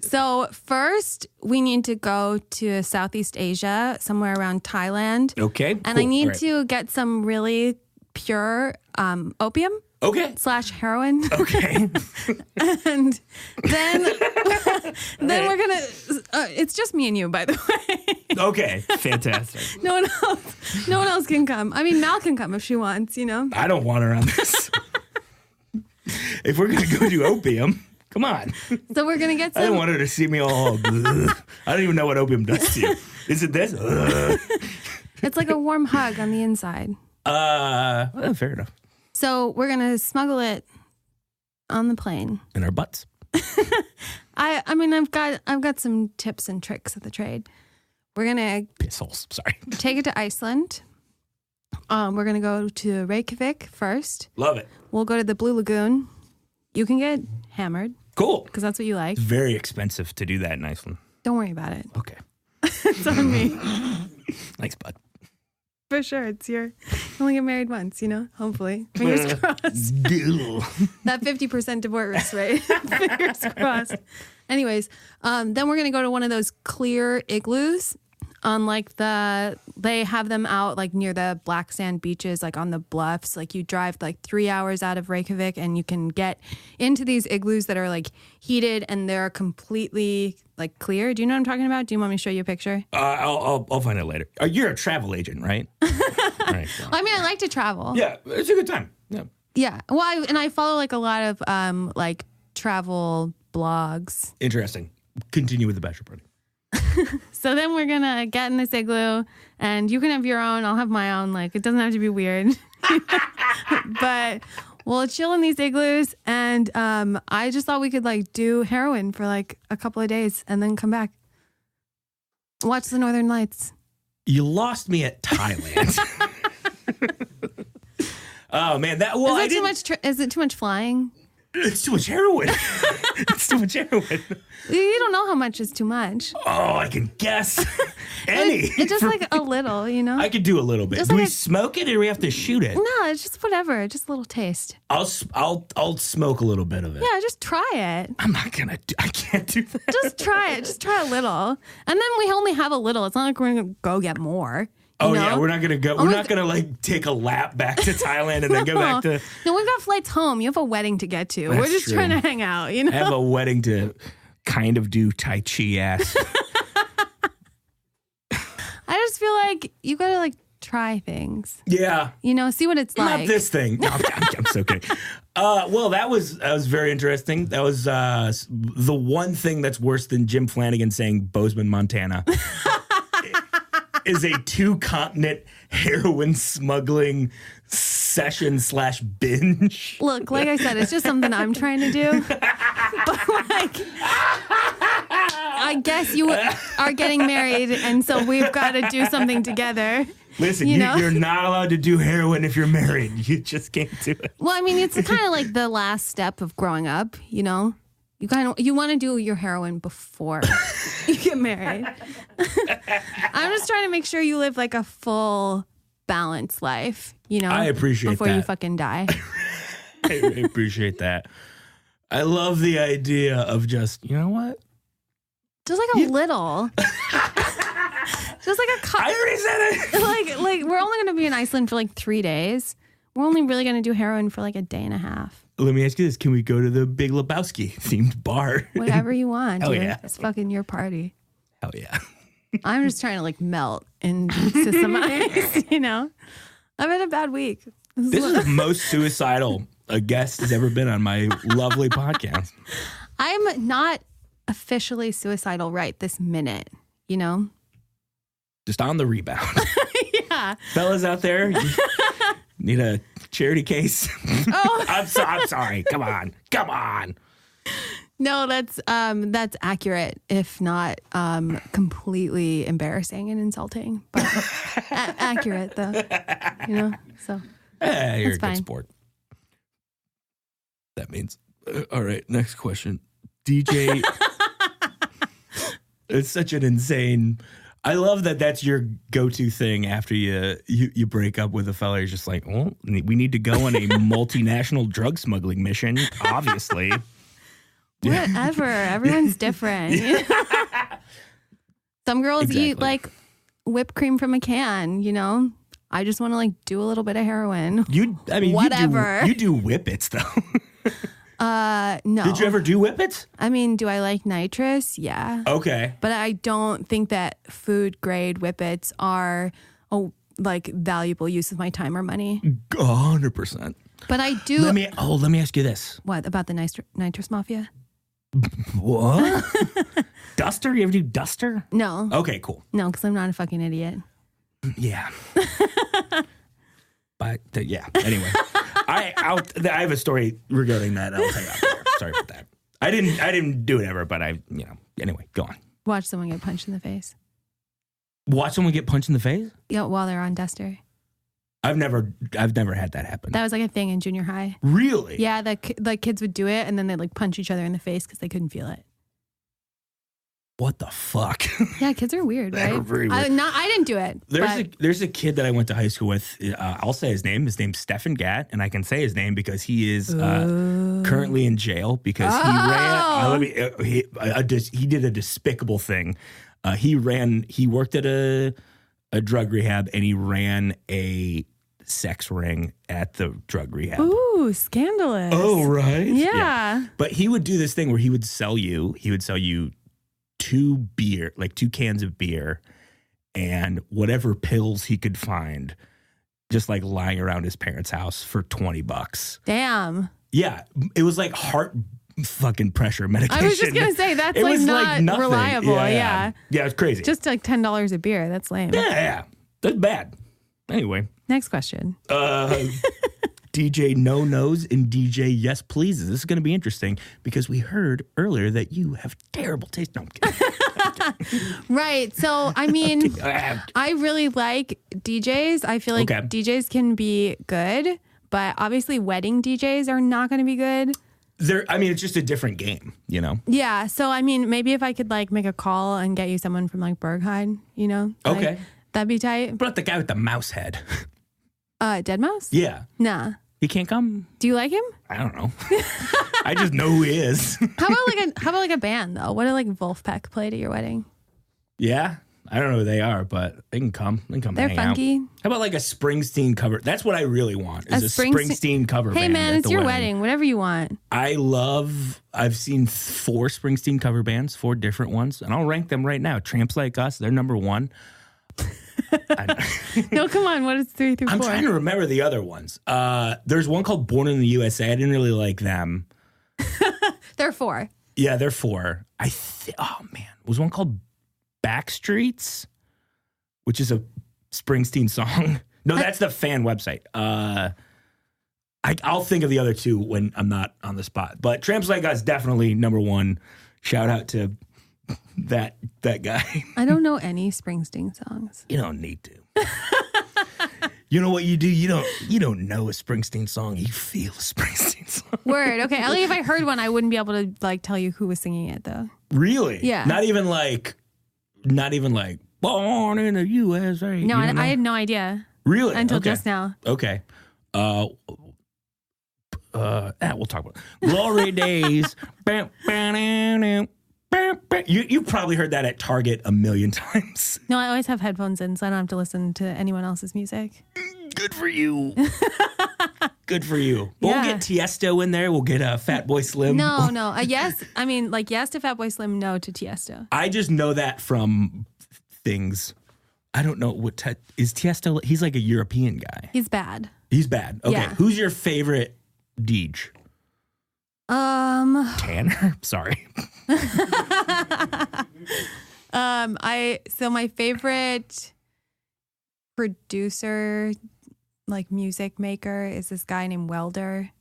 So first, we need to go to Southeast Asia, somewhere around Thailand. Okay. And I need to get some really pure opium. Okay. / heroin. Okay. And then we're gonna. It's just me and you, by the way. Okay. Fantastic. No one else can come. I mean, Mal can come if she wants. You know. I don't want her on this. If we're gonna go do opium, come on. So we're gonna get some. I don't want her to see me all. I don't even know what opium does to you. Is it this? It's like a warm hug on the inside. Well, fair enough. So we're gonna smuggle it on the plane. In our butts. I mean, I've got some tips and tricks of the trade. We're gonna Pissholes. Sorry. take it to Iceland. We're gonna go to Reykjavik first. Love it. We'll go to the Blue Lagoon. You can get hammered Cool. because that's what you like. It's very expensive to do that in Iceland. Don't worry about it. Okay. It's on me. Thanks, bud. For sure. It's you only get married once, you know? Hopefully. Fingers crossed. That 50% divorce rate. Fingers crossed. Anyways, then we're going to go to one of those clear igloos on like they have them out like near the black sand beaches, like on the bluffs. Like you drive like 3 hours out of Reykjavik and you can get into these igloos that are like heated and they're completely like clear. Do you know what I'm talking about? Do you want me to show you a picture? I'll find it later. You're a travel agent, right? Right. So. I mean, I like to travel. Yeah, it's a good time. Yeah. Yeah. Well, I follow like a lot of like travel blogs. Interesting. Continue with the bachelor party. So then we're going to get in this igloo and you can have your own. I'll have my own. Like, it doesn't have to be weird. But we'll chill in these igloos. And I just thought we could like do heroin for like a couple of days and then come back. Watch the Northern Lights. You lost me at Thailand. Oh, man. Is it too much flying? It's too much heroin. It's too much heroin. You don't know how much is too much. Oh, I can guess. Any. It's just like a little, you know? I could do a little bit. Just Do like we smoke it or do we have to shoot it? No, it's just whatever. Just a little taste. I'll smoke a little bit of it. Yeah, just try it. I can't do that. Just try it. Just try a little. And then we only have a little. It's not like we're going to go get more. Oh, yeah, we're not going to go. We're not going to like take a lap back to Thailand and then go back to. No, we've got flights home. You have a wedding to get to. That's We're just true. trying to hang out, you know? I have a wedding to kind of do Tai Chi ass. I just feel like you got to like try things. Yeah. You know, see what it's like. Not this thing. No, I'm so kidding. Well, that was very interesting. That was the one thing that's worse than Jim Flanagan saying Bozeman, Montana. Is a 2-continent heroin smuggling session / binge. Look, like I said, it's just something I'm trying to do. But like, I guess you are getting married, and so we've got to do something together. Listen, you know? You're not allowed to do heroin if you're married. You just can't do it. Well, I mean, it's kind of like the last step of growing up, you know? You want to do your heroin before you get married. I'm just trying to make sure you live like a full, balanced life, you know? I appreciate before that. you fucking die. I appreciate that. I love the idea of just, you know what? Just like a little. Just like a cup. I already said it. Like we're only going to be in Iceland for like 3 days. We're only really going to do heroin for like a day and a half. Let me ask you this. Can we go to the Big Lebowski themed bar? Whatever you want. Hell dude. yeah. It's fucking your party. Hell yeah. I'm just trying to like melt into some ice, you know? I've had a bad week. This is the most suicidal a guest has ever been on my lovely podcast. I'm not officially suicidal right this minute, you know? Just on the rebound. Yeah. Fellas out there, you need a charity case? Oh. I'm sorry. Come on. No, that's accurate, if not completely embarrassing and insulting, but accurate though, you know. So you're a fine. good sport. That means all right. Next question, DJ. It's such an insane. I love that that's your go-to thing after you break up with a fella. You're just like, well, we need to go on a multinational drug smuggling mission, obviously. Whatever. Everyone's different. Some girls eat like whipped cream from a can, you know? I just want to like do a little bit of heroin. Whatever. You do whippets though. No. Did you ever do whippets? I mean, do I like nitrous? Yeah. Okay. But I don't think that food grade whippets are like valuable use of my time or money. 100%. But I do. Let me ask you this. What about the nitrous mafia? What? Duster? You ever do Duster? No. Okay, cool. No, because I'm not a fucking idiot. Yeah. But yeah. Anyway, I have a story regarding that. I'll tell you after. Sorry about that. I didn't do it ever, but anyway, go on. Watch someone get punched in the face. Watch someone get punched in the face? Yeah, while they're on Duster. I've never had that happen. That was like a thing in junior high. Really? Yeah, like kids would do it and then they'd like punch each other in the face because they couldn't feel it. What the fuck? Yeah, kids are weird, right? They're very weird. I didn't do it. There's a kid that I went to high school with. I'll say his name. His name's Stefan Gatt, and I can say his name because he is currently in jail because he did a despicable thing. He worked at a drug rehab and he ran a sex ring at the drug rehab. Ooh, scandalous. Oh, right. Yeah. But he would do this thing where he would sell you 2 cans of beer and whatever pills he could find, just like lying around his parents' house for $20. Damn. Yeah. It was like heart fucking pressure medication. I was just going to say, that's like not nothing. reliable. Yeah. Yeah, it's crazy. Just like $10 a beer. That's lame. Yeah. That's bad. Anyway. Next question. DJ No Nos and DJ Yes Pleases. This is going to be interesting because we heard earlier that you have terrible taste. No, I'm kidding. Right. So, I mean, I really like DJs. I feel like DJs can be good, but obviously wedding DJs are not going to be good. it's just a different game, you know? Yeah. So, I mean, maybe if I could like make a call and get you someone from like Berghain, you know? Like, Okay. That'd be tight. What about the guy with the mouse head? Dead Mouse? Yeah. Nah. He can't come? Do you like him? I don't know. I just know who he is. How about like a band though? What did like Wolfpack play at your wedding? Yeah. I don't know who they are, but they can come. They can come. They're hang funky. Out. How about like a Springsteen cover? That's what I really want. Is a Springsteen cover band. Hey man, it's your wedding. Whatever you want. I've seen 4 Springsteen cover bands, 4 different ones, and I'll rank them right now. Tramps Like Us, they're number 1. No, come on. What is 3 through 4? I'm trying to remember the other ones. There's one called Born in the USA. I didn't really like them. They're 4. Yeah, they're 4. Oh man, was one called Backstreets, which is a Springsteen song. No, that's the fan website. I'll think of the other 2 when I'm not on the spot. But Tramps Like Us definitely number 1. Shout out to that guy. I don't know any Springsteen songs. You don't need to. You know what you do? You don't know a Springsteen song. You feel a Springsteen song. Word. Okay. At least if I heard one, I wouldn't be able to like tell you who was singing it though. Really? Yeah. Not even like Born in the USA. No, I had no idea. Really? Until Okay. just now. Okay. We'll talk about it. Glory Days. You've probably heard that at Target a million times. No, I always have headphones in, so I don't have to listen to anyone else's music. Good for you. Good for you. But Yeah. we'll get Tiesto in there. We'll get Fatboy Slim. No. Yes. I mean, like, yes to Fatboy Slim, no to Tiesto. I just know that from things. I don't know what is Tiesto. He's like a European guy. He's bad. He's bad. Okay. Yeah. Who's your favorite Deej? Tanner. Sorry. So my favorite producer, like music maker, is this guy named Welder.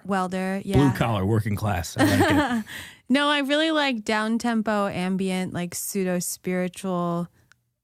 Welder, yeah. Blue collar, working class. I like it. No, I really like down tempo, ambient, like pseudo spiritual,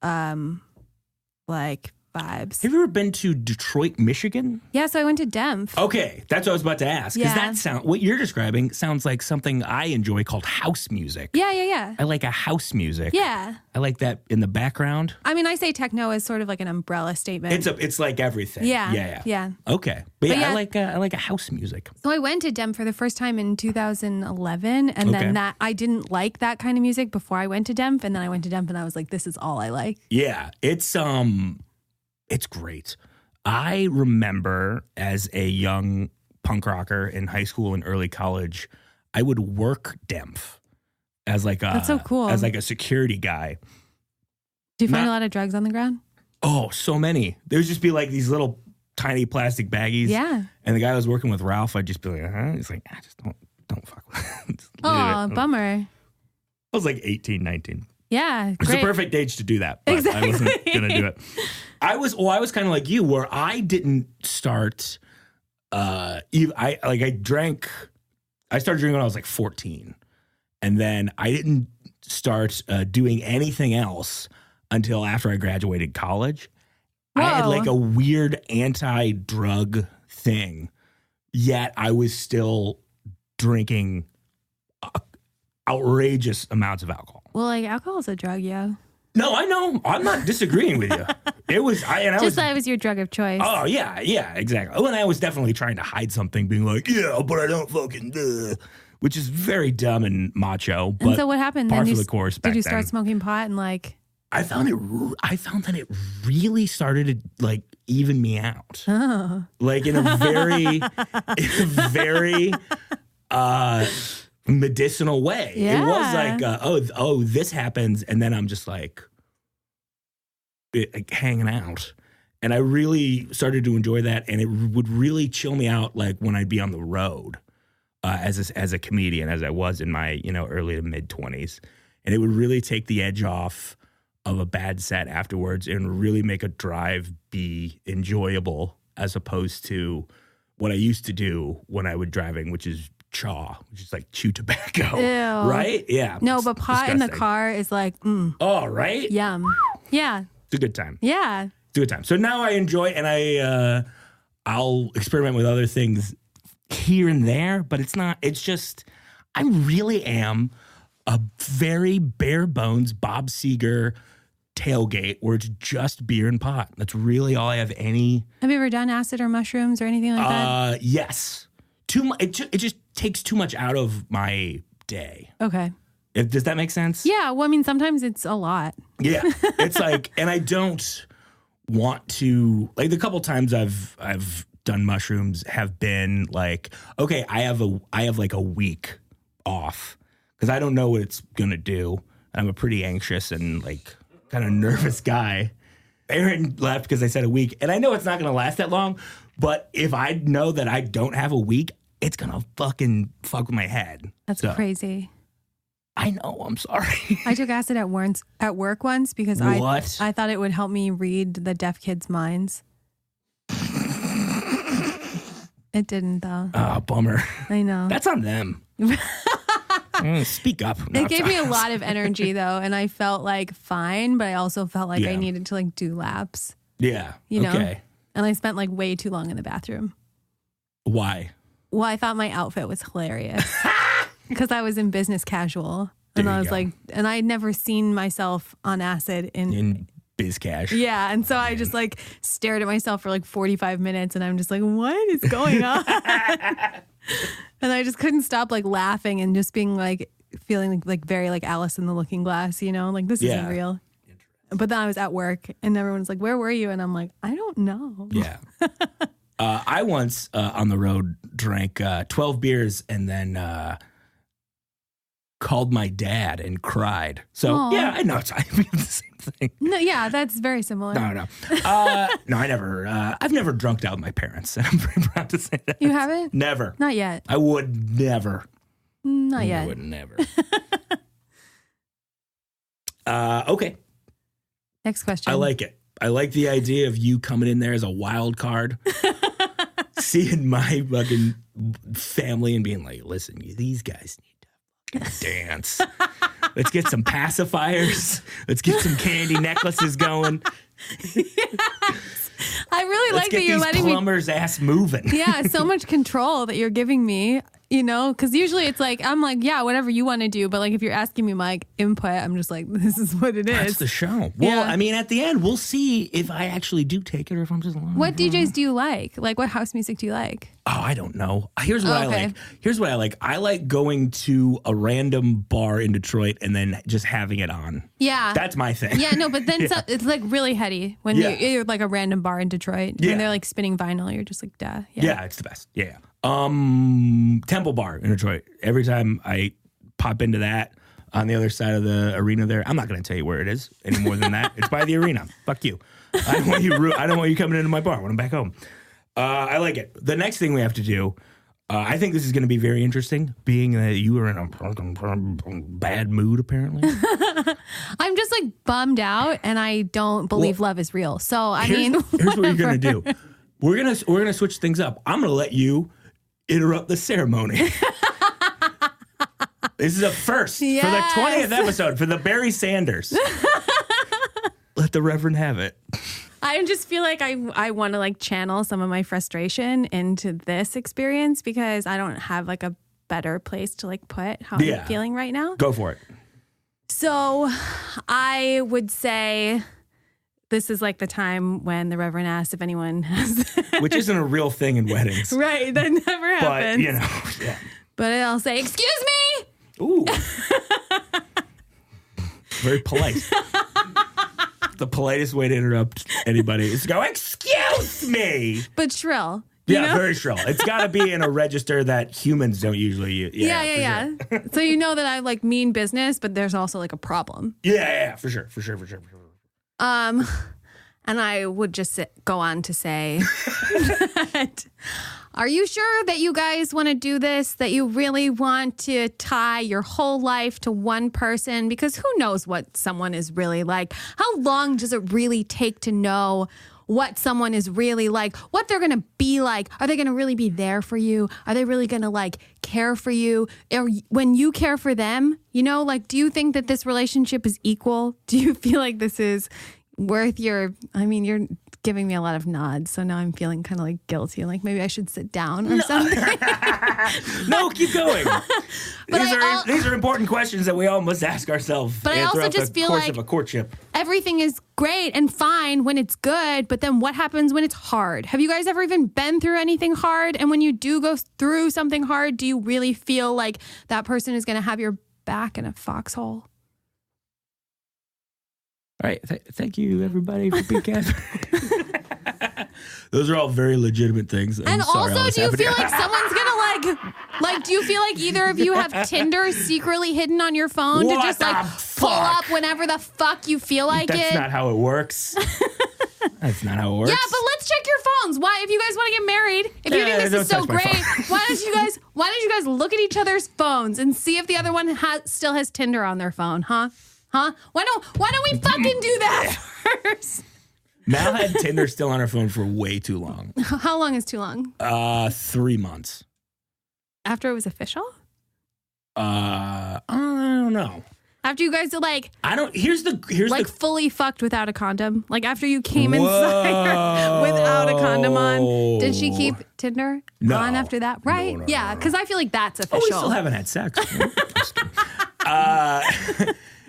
like vibes. Have you ever been to Detroit, Michigan? Yeah, so I went to Demph. Okay, that's what I was about to ask. Because Yeah. what you're describing sounds like something I enjoy called house music. Yeah. I like a house music. Yeah. I like that in the background. I mean, I say techno is sort of like an umbrella statement. It's like everything. Yeah. Okay, but yeah. I like a house music. So I went to Demph for the first time in 2011, and then Okay. I didn't like that kind of music before I went to Demph, and then I went to Demph and I was like, this is all I like. Yeah, it's great. I remember as a young punk rocker in high school and early college, I would work Demph as like That's so cool. as like a security guy. Do you find a lot of drugs on the ground? Oh, so many. There'd just be like these little tiny plastic baggies. Yeah. And the guy I was working with, Ralph, I'd just be like, He's like, just don't fuck with it. Just leave Oh, it. bummer. I was like 18, 19. Yeah, It's great. the perfect age to do that, but Exactly. I wasn't going to do it. I was kind of like you, where I didn't start, I started drinking when I was like 14. And then I didn't start doing anything else until after I graduated college. Whoa. I had like a weird anti-drug thing, yet I was still drinking outrageous amounts of alcohol. Well, like alcohol is a drug, yeah. No, I know. I'm not disagreeing with you. It was, That was your drug of choice. Oh, yeah, exactly. Oh, and I was definitely trying to hide something, being like, yeah, but I don't fucking, which is very dumb and macho. But and so what happened? par Then for the course back did you start then. smoking pot and like? I found that it really started to like even me out. Oh. Like in a very medicinal way. Yeah. It was like, this happens, and then I'm just like hanging out. And I really started to enjoy that, and it would really chill me out, like when I'd be on the road as a comedian, as I was in my early to mid 20s, and it would really take the edge off of a bad set afterwards, and really make a drive be enjoyable, as opposed to what I used to do when I was driving, which is which is like chew tobacco. Ew. Right? Yeah. No, it's but pot in the disgusting. car is like, Oh, right? yum. Yeah. It's a good time. Yeah. It's a good time. So now I enjoy, and I'll experiment with other things here and there, but it's not, it's just, I really am a very bare bones Bob Seger tailgate where it's just beer and pot. That's really all I have any. Have you ever done acid or mushrooms or anything like that? Yes. Too much. It just takes too much out of my day. Okay. Does that make sense? Yeah. Well, I mean, sometimes it's a lot. Yeah. It's like, and I don't want to, like, the couple times I've done mushrooms have been like, okay, I have like a week off because I don't know what it's gonna do. I'm a pretty anxious and like kind of nervous guy. Aaron left because I said a week, and I know it's not gonna last that long. But if I know that I don't have a week, it's gonna fucking fuck with my head. That's crazy. I know. I'm sorry. I took acid at work once because I thought it would help me read the deaf kids' minds. It didn't, though. Oh, bummer. I know. That's on them. Speak up. It gave me a lot of energy, though, and I felt like fine, but I also felt like I needed to like do laps. Yeah. You know? Okay. And I spent like way too long in the bathroom. Why? Well, I thought my outfit was hilarious because I was in business casual, and I was like, and I'd never seen myself on acid in biz cash. Yeah, and so I just like stared at myself for like 45 minutes, and I'm just like, what is going on? And I just couldn't stop like laughing and just being like feeling like very like Alice in the Looking Glass, you know, like this isn't real. But then I was at work, and everyone's like, where were you? And I'm like, I don't know. Yeah. I once on the road drank 12 beers and then called my dad and cried. So, yeah, I know it's the same thing. No, yeah, that's very similar. No. I've never drunked out with my parents. And I'm very proud to say that. You haven't? Never. Not yet. I would never. Not yet. I would never. Okay. Next question. I like it. I like the idea of you coming in there as a wild card, seeing my fucking family and being like, listen, these guys need to dance. Let's get some pacifiers. Let's get some candy necklaces going. Yes. I really like that you're letting me. Let's get these plumbers' ass moving. Yeah, so much control that you're giving me. You know, because usually it's like, I'm like, yeah, whatever you want to do. But like, if you're asking me my input, I'm just like, this is what it is. That's the show. Well, I mean, at the end, we'll see if I actually do take it or if I'm just lying. What DJs do you like? Like, what house music do you like? Oh, I don't know. Here's what I like. Here's what I like. I like going to a random bar in Detroit and then just having it on. Yeah. That's my thing. Yeah, no, but then it's like really heady when you're like a random bar in Detroit and they're like spinning vinyl. You're just like, duh. Yeah, it's the best. Yeah. Temple Bar in Detroit. Every time I pop into that on the other side of the arena there, I'm not going to tell you where it is any more than that. It's by the arena. Fuck you. I don't want you coming into my bar when I'm back home. I like it. The next thing we have to do, I think this is going to be very interesting, being that you were in a bad mood, apparently. I'm just like bummed out, and I don't believe love is real. So, here's what you're going to do. We're gonna switch things up. I'm going to let you interrupt the ceremony. This is a first for the 20th episode for the Barry Sanders. Let the Reverend have it. I just feel like I want to like channel some of my frustration into this experience because I don't have like a better place to like put how I'm feeling right now. Go for it. So I would say this is like the time when the Reverend asks if anyone has... Which isn't a real thing in weddings. Right, that never happens. But, you know, yeah. But I'll say, excuse me! Ooh. Very polite. The politest way to interrupt anybody is to go, excuse me! But shrill. Yeah, very shrill. It's got to be in a register that humans don't usually use. Yeah. Sure. So you know that I like mean business, but there's also like a problem. Yeah, for sure. And I would just go on to say, are you sure that you guys want to do this? That you really want to tie your whole life to one person? Because who knows what someone is really like? How long does it really take to know what someone is really like, what they're going to be like? Are they going to really be there for you? Are they really going to like care for you? Or when you care for them, you know, like, do you think that this relationship is equal? Do you feel like this is worth your, I mean, you're giving me a lot of nods. So now I'm feeling kind of like guilty. Like maybe I should sit down or something. No, keep going. These are important questions that we all must ask ourselves. But I also just feel like of a courtship. Everything is great and fine when it's good, but then what happens when it's hard? Have you guys ever even been through anything hard? And when you do go through something hard, do you really feel like that person is going to have your back in a foxhole? All right. Thank you, everybody, for B Casper. Those are all very legitimate things. And also, do you feel like someone's going to do you feel like either of you have Tinder secretly hidden on your phone to just pull up whenever the fuck you feel like That's not how it works. That's not how it works. Yeah, but let's check your phones. Why, if you guys want to get married, if you think this is so great, why don't you guys look at each other's phones and see if the other one still has Tinder on their phone, huh? Huh? Why don't we fucking do that first? Mal had Tinder still on her phone for way too long. How long is too long? 3 months. After it was official? I don't know. After you guys are here's the fully fucked without a condom. Like after you came inside her without a condom on. Did she keep Tinder on after that? Right? No, yeah, because I feel like that's official. Oh, we still haven't had sex.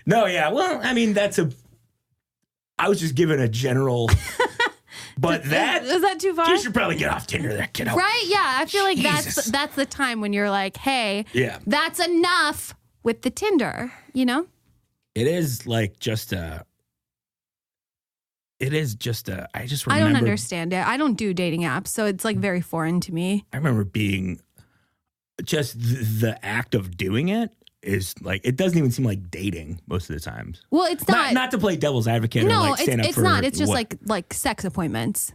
No, yeah. Well, I mean, I was just given a general, but is that too far? You should probably get off Tinder there, kiddo. Right? Yeah, I feel like that's the time when you're like, hey, that's enough with the Tinder, you know? It is like just I just remember. I don't understand it. I don't do dating apps, so it's like very foreign to me. I remember being just the act of doing it is like, it doesn't even seem like dating most of the times. Well, it's not to play devil's advocate. No, or stand up it's for not. It's just like sex appointments.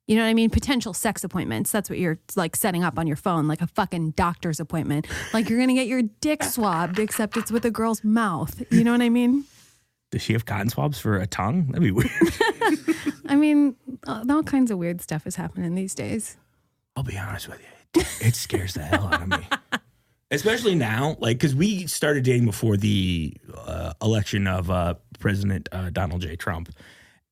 You know what I mean? Potential sex appointments. That's what you're like setting up on your phone, like a fucking doctor's appointment. Like you're gonna get your dick swabbed, except it's with a girl's mouth. You know what I mean? Does she have cotton swabs for a tongue? That'd be weird. I mean, all kinds of weird stuff is happening these days. I'll be honest with you, it scares the hell out of me. Especially now, like, because we started dating before the election of President Donald J. Trump.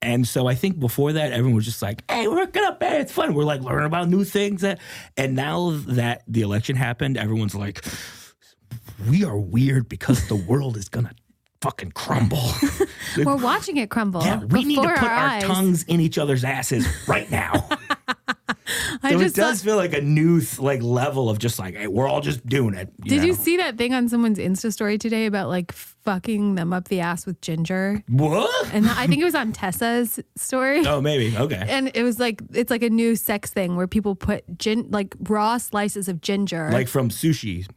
And so I think before that, everyone was just like, hey, we're hooking up, man. It's fun. We're like learning about new things. And now that the election happened, everyone's like, we are weird because the world is going to fucking crumble. We're watching it crumble. Yeah, we need to put our tongues in each other's asses right now. It does feel like a new level of just like, hey, we're all just doing it. Did you see that thing on someone's Insta story today about like fucking them up the ass with ginger? What? And I think it was on Tessa's story. Oh, maybe. Okay. And it was like, it's like a new sex thing where people put like raw slices of ginger. Like from sushi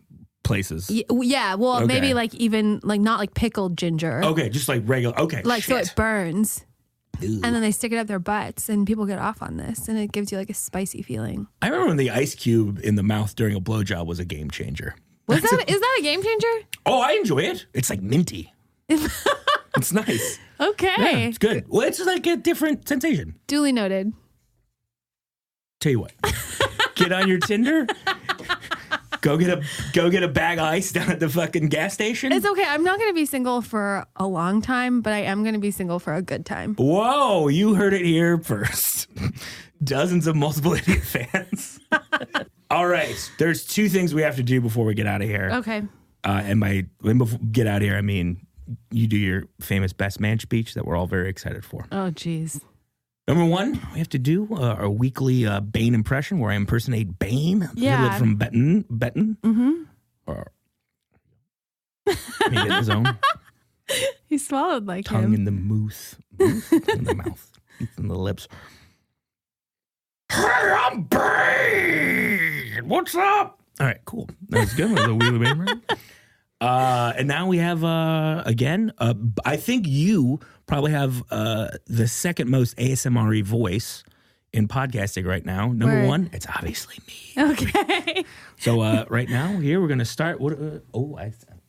places. Yeah. Well, okay. Maybe like even like not like pickled ginger. Okay. Just like regular. Okay. Like, so it burns. Ew. And then they stick it up their butts and people get off on this and it gives you like a spicy feeling. I remember when the ice cube in the mouth during a blowjob was a game changer. Is that a game changer? Oh, I enjoy it. It's like minty. It's nice. Okay. Yeah, it's good. Well, it's like a different sensation. Duly noted. Tell you what. Get on your Tinder. Go get a bag of ice down at the fucking gas station. It's okay. I'm not going to be single for a long time, but I am going to be single for a good time. Whoa, you heard it here first. Dozens of Multiple Idiot fans. All right. There's two things we have to do before we get out of here. Okay. And before get out of here, I mean, you do your famous best man speech that we're all very excited for. Oh, geez. Number one, we have to do our weekly Bane impression where I impersonate Bane. Yeah. From Benton. Mm-hmm. Or maybe in his own. He swallowed like tongue him. In the mouth. In the mouth. In the lips. Hey, I'm Bane! What's up? All right, cool. That was good. That was a weekly Bane impression. And now we have, again, I think you probably have the second most ASMR-y voice in podcasting right now. Number one, it's obviously me. Okay. So right now, here, we're going to start. Thank you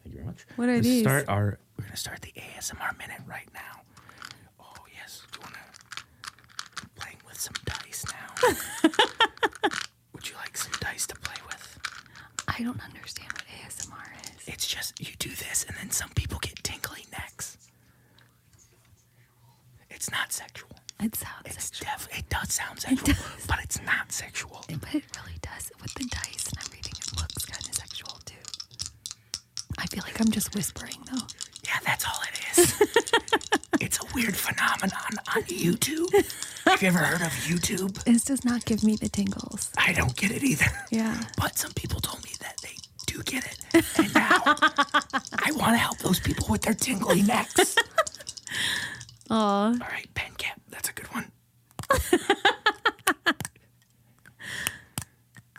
very much. What are these? We're going to start the ASMR minute right now. Oh, yes. You want to playing with some dice now? Would you like some dice to play with? I don't understand what ASMR is. It's just you do this and then some people get tingly necks. It's not sexual. It sounds sexual. sound sexual, but it's not sexual. But it really does. With the dice and everything, it looks kind of sexual, too. I feel like I'm just whispering, though. Yeah, that's all it is. It's a weird phenomenon on YouTube. Have you ever heard of YouTube? This does not give me the tingles. I don't get it either. Yeah. But some people told me that they do get it. And now I want to help those people with their tingly necks. Oh. All right, pen cap. That's a good one.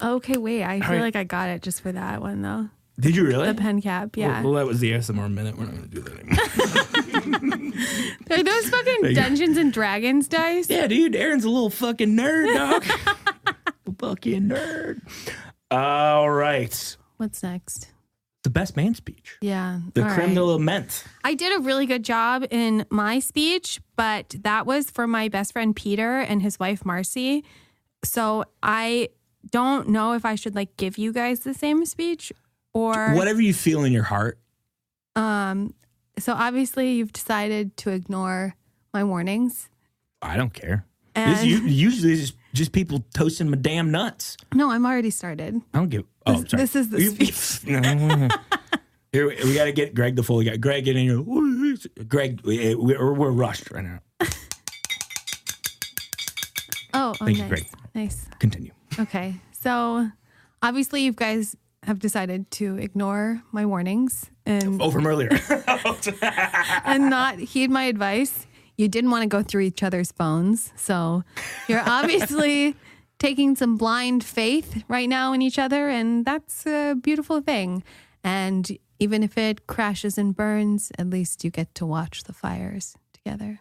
Okay, wait. I feel like I got it just for that one, though. Did you really? The pen cap, yeah. Well, that was the ASMR minute. We're not going to do that anymore. Are those fucking Dungeons and Dragons dice? Yeah, dude. Aaron's a little fucking nerd, dog. A fucking nerd. All right. What's next? The best man speech. Yeah. The creme de la menthe. I did a really good job in my speech, but that was for my best friend Peter and his wife Marcy. So I don't know if I should like give you guys the same speech or whatever you feel in your heart. So obviously you've decided to ignore my warnings. I don't care. And Usually it's just people toasting my damn nuts. No, I'm already started. I don't give. Oh, sorry. This is the speech. Here, we got to get Greg the Foley guy. Greg, get in here. Greg, we're rushed right now. Thank you, nice. Greg. Nice. Continue. Okay. So obviously you guys have decided to ignore my warnings and from earlier and not heed my advice. You didn't want to go through each other's phones. So you're obviously taking some blind faith right now in each other. And that's a beautiful thing. And even if it crashes and burns, at least you get to watch the fires together.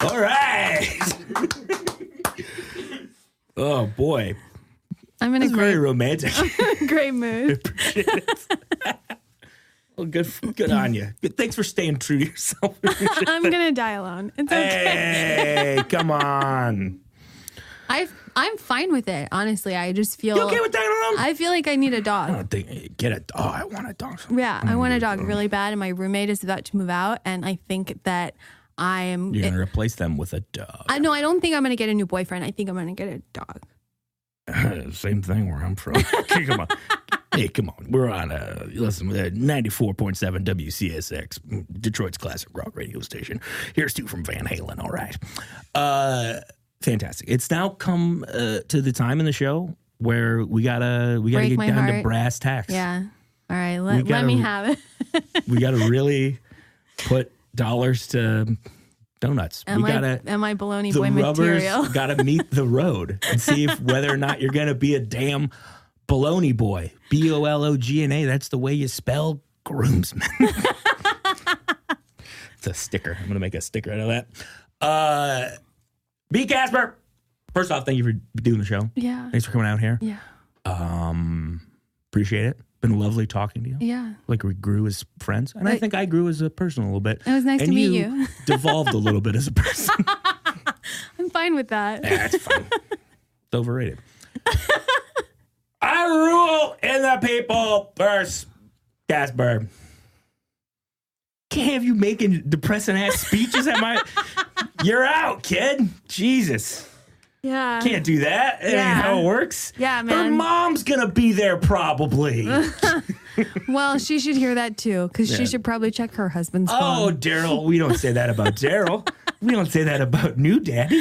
All right. Oh, boy. I'm in a very romantic. great mood. Appreciate it. Well, good on you. Thanks for staying true to yourself. I'm gonna die alone. It's okay. Hey, come on. I'm fine with it. Honestly, I just feel. You okay with dying alone? I feel like I need a dog. I want a dog. Yeah, I want a dog really bad, and my roommate is about to move out, and I think that You're gonna replace them with a dog. I don't think I'm gonna get a new boyfriend. I think I'm gonna get a dog. Same thing where I'm from. Come on. Hey, come on. We're on, 94.7 WCSX, Detroit's classic rock radio station. Here's two from Van Halen. All right. Fantastic. It's now come to the time in the show where we gotta get down to brass tacks. Yeah. All right. Let me have it. We gotta really put dollars to donuts. Am I Bologna Boy material? The rubbers gotta meet the road and see if whether or not you're gonna be a damn Bologna Boy. Bologna. That's the way you spell groomsman. It's a sticker. I'm gonna make a sticker out of that. B Casper. First off, thank you for doing the show. Yeah. Thanks for coming out here. Yeah. Appreciate it. Been lovely talking to you. Yeah. Like we grew as friends. And I think I grew as a person a little bit. It was nice to meet you. Devolved a little bit as a person. I'm fine with that. Yeah, that's fine. It's overrated. I rule in the people first, Casper. Can't have you making depressing ass speeches at my. You're out, kid. Jesus. Yeah. Can't do that. That ain't how it works. Yeah, man. Her mom's gonna be there probably. Well, she should hear that too, because she should probably check her husband's phone. Oh, Daryl. We don't say that about Daryl. We don't say that about new daddy.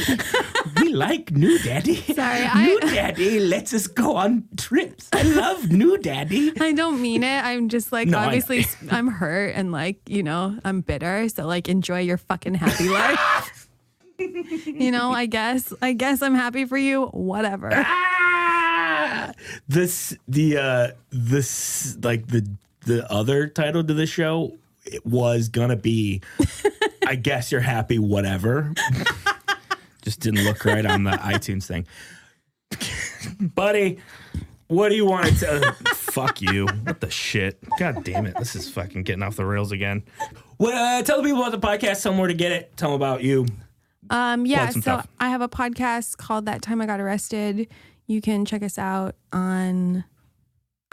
We like new daddy. Sorry, new daddy lets us go on trips. I love new daddy. I don't mean it. I'm just like, obviously, I'm hurt and like, I'm bitter. So like, enjoy your fucking happy life. I guess I'm happy for you. Whatever. The other title to the show, it was gonna be, I guess you're happy, whatever. Just didn't look right on the iTunes thing. Buddy, what do you want to tell? Fuck you. What the shit? God damn it. This is fucking getting off the rails again. Tell the people about the podcast, tell them where to get it, tell them about you. So I have a podcast called That Time I Got Arrested. You can check us out on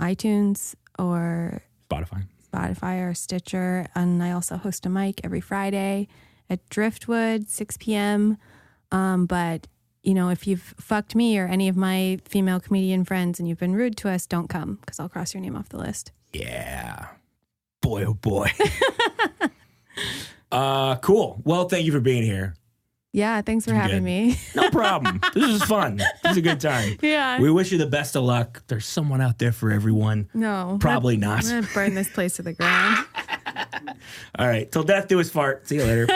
iTunes or Spotify or Stitcher. And I also host a mic every Friday at Driftwood, 6 p.m. But, you know, if you've fucked me or any of my female comedian friends and you've been rude to us, don't come because I'll cross your name off the list. Yeah. Boy, oh boy. Cool. Well, thank you for being here. Yeah, thanks for having me. No problem. This is fun. This is a good time. Yeah. We wish you the best of luck. There's someone out there for everyone. No. Probably not. I'm going to burn this place to the ground. All right. Till death do us fart. See you later.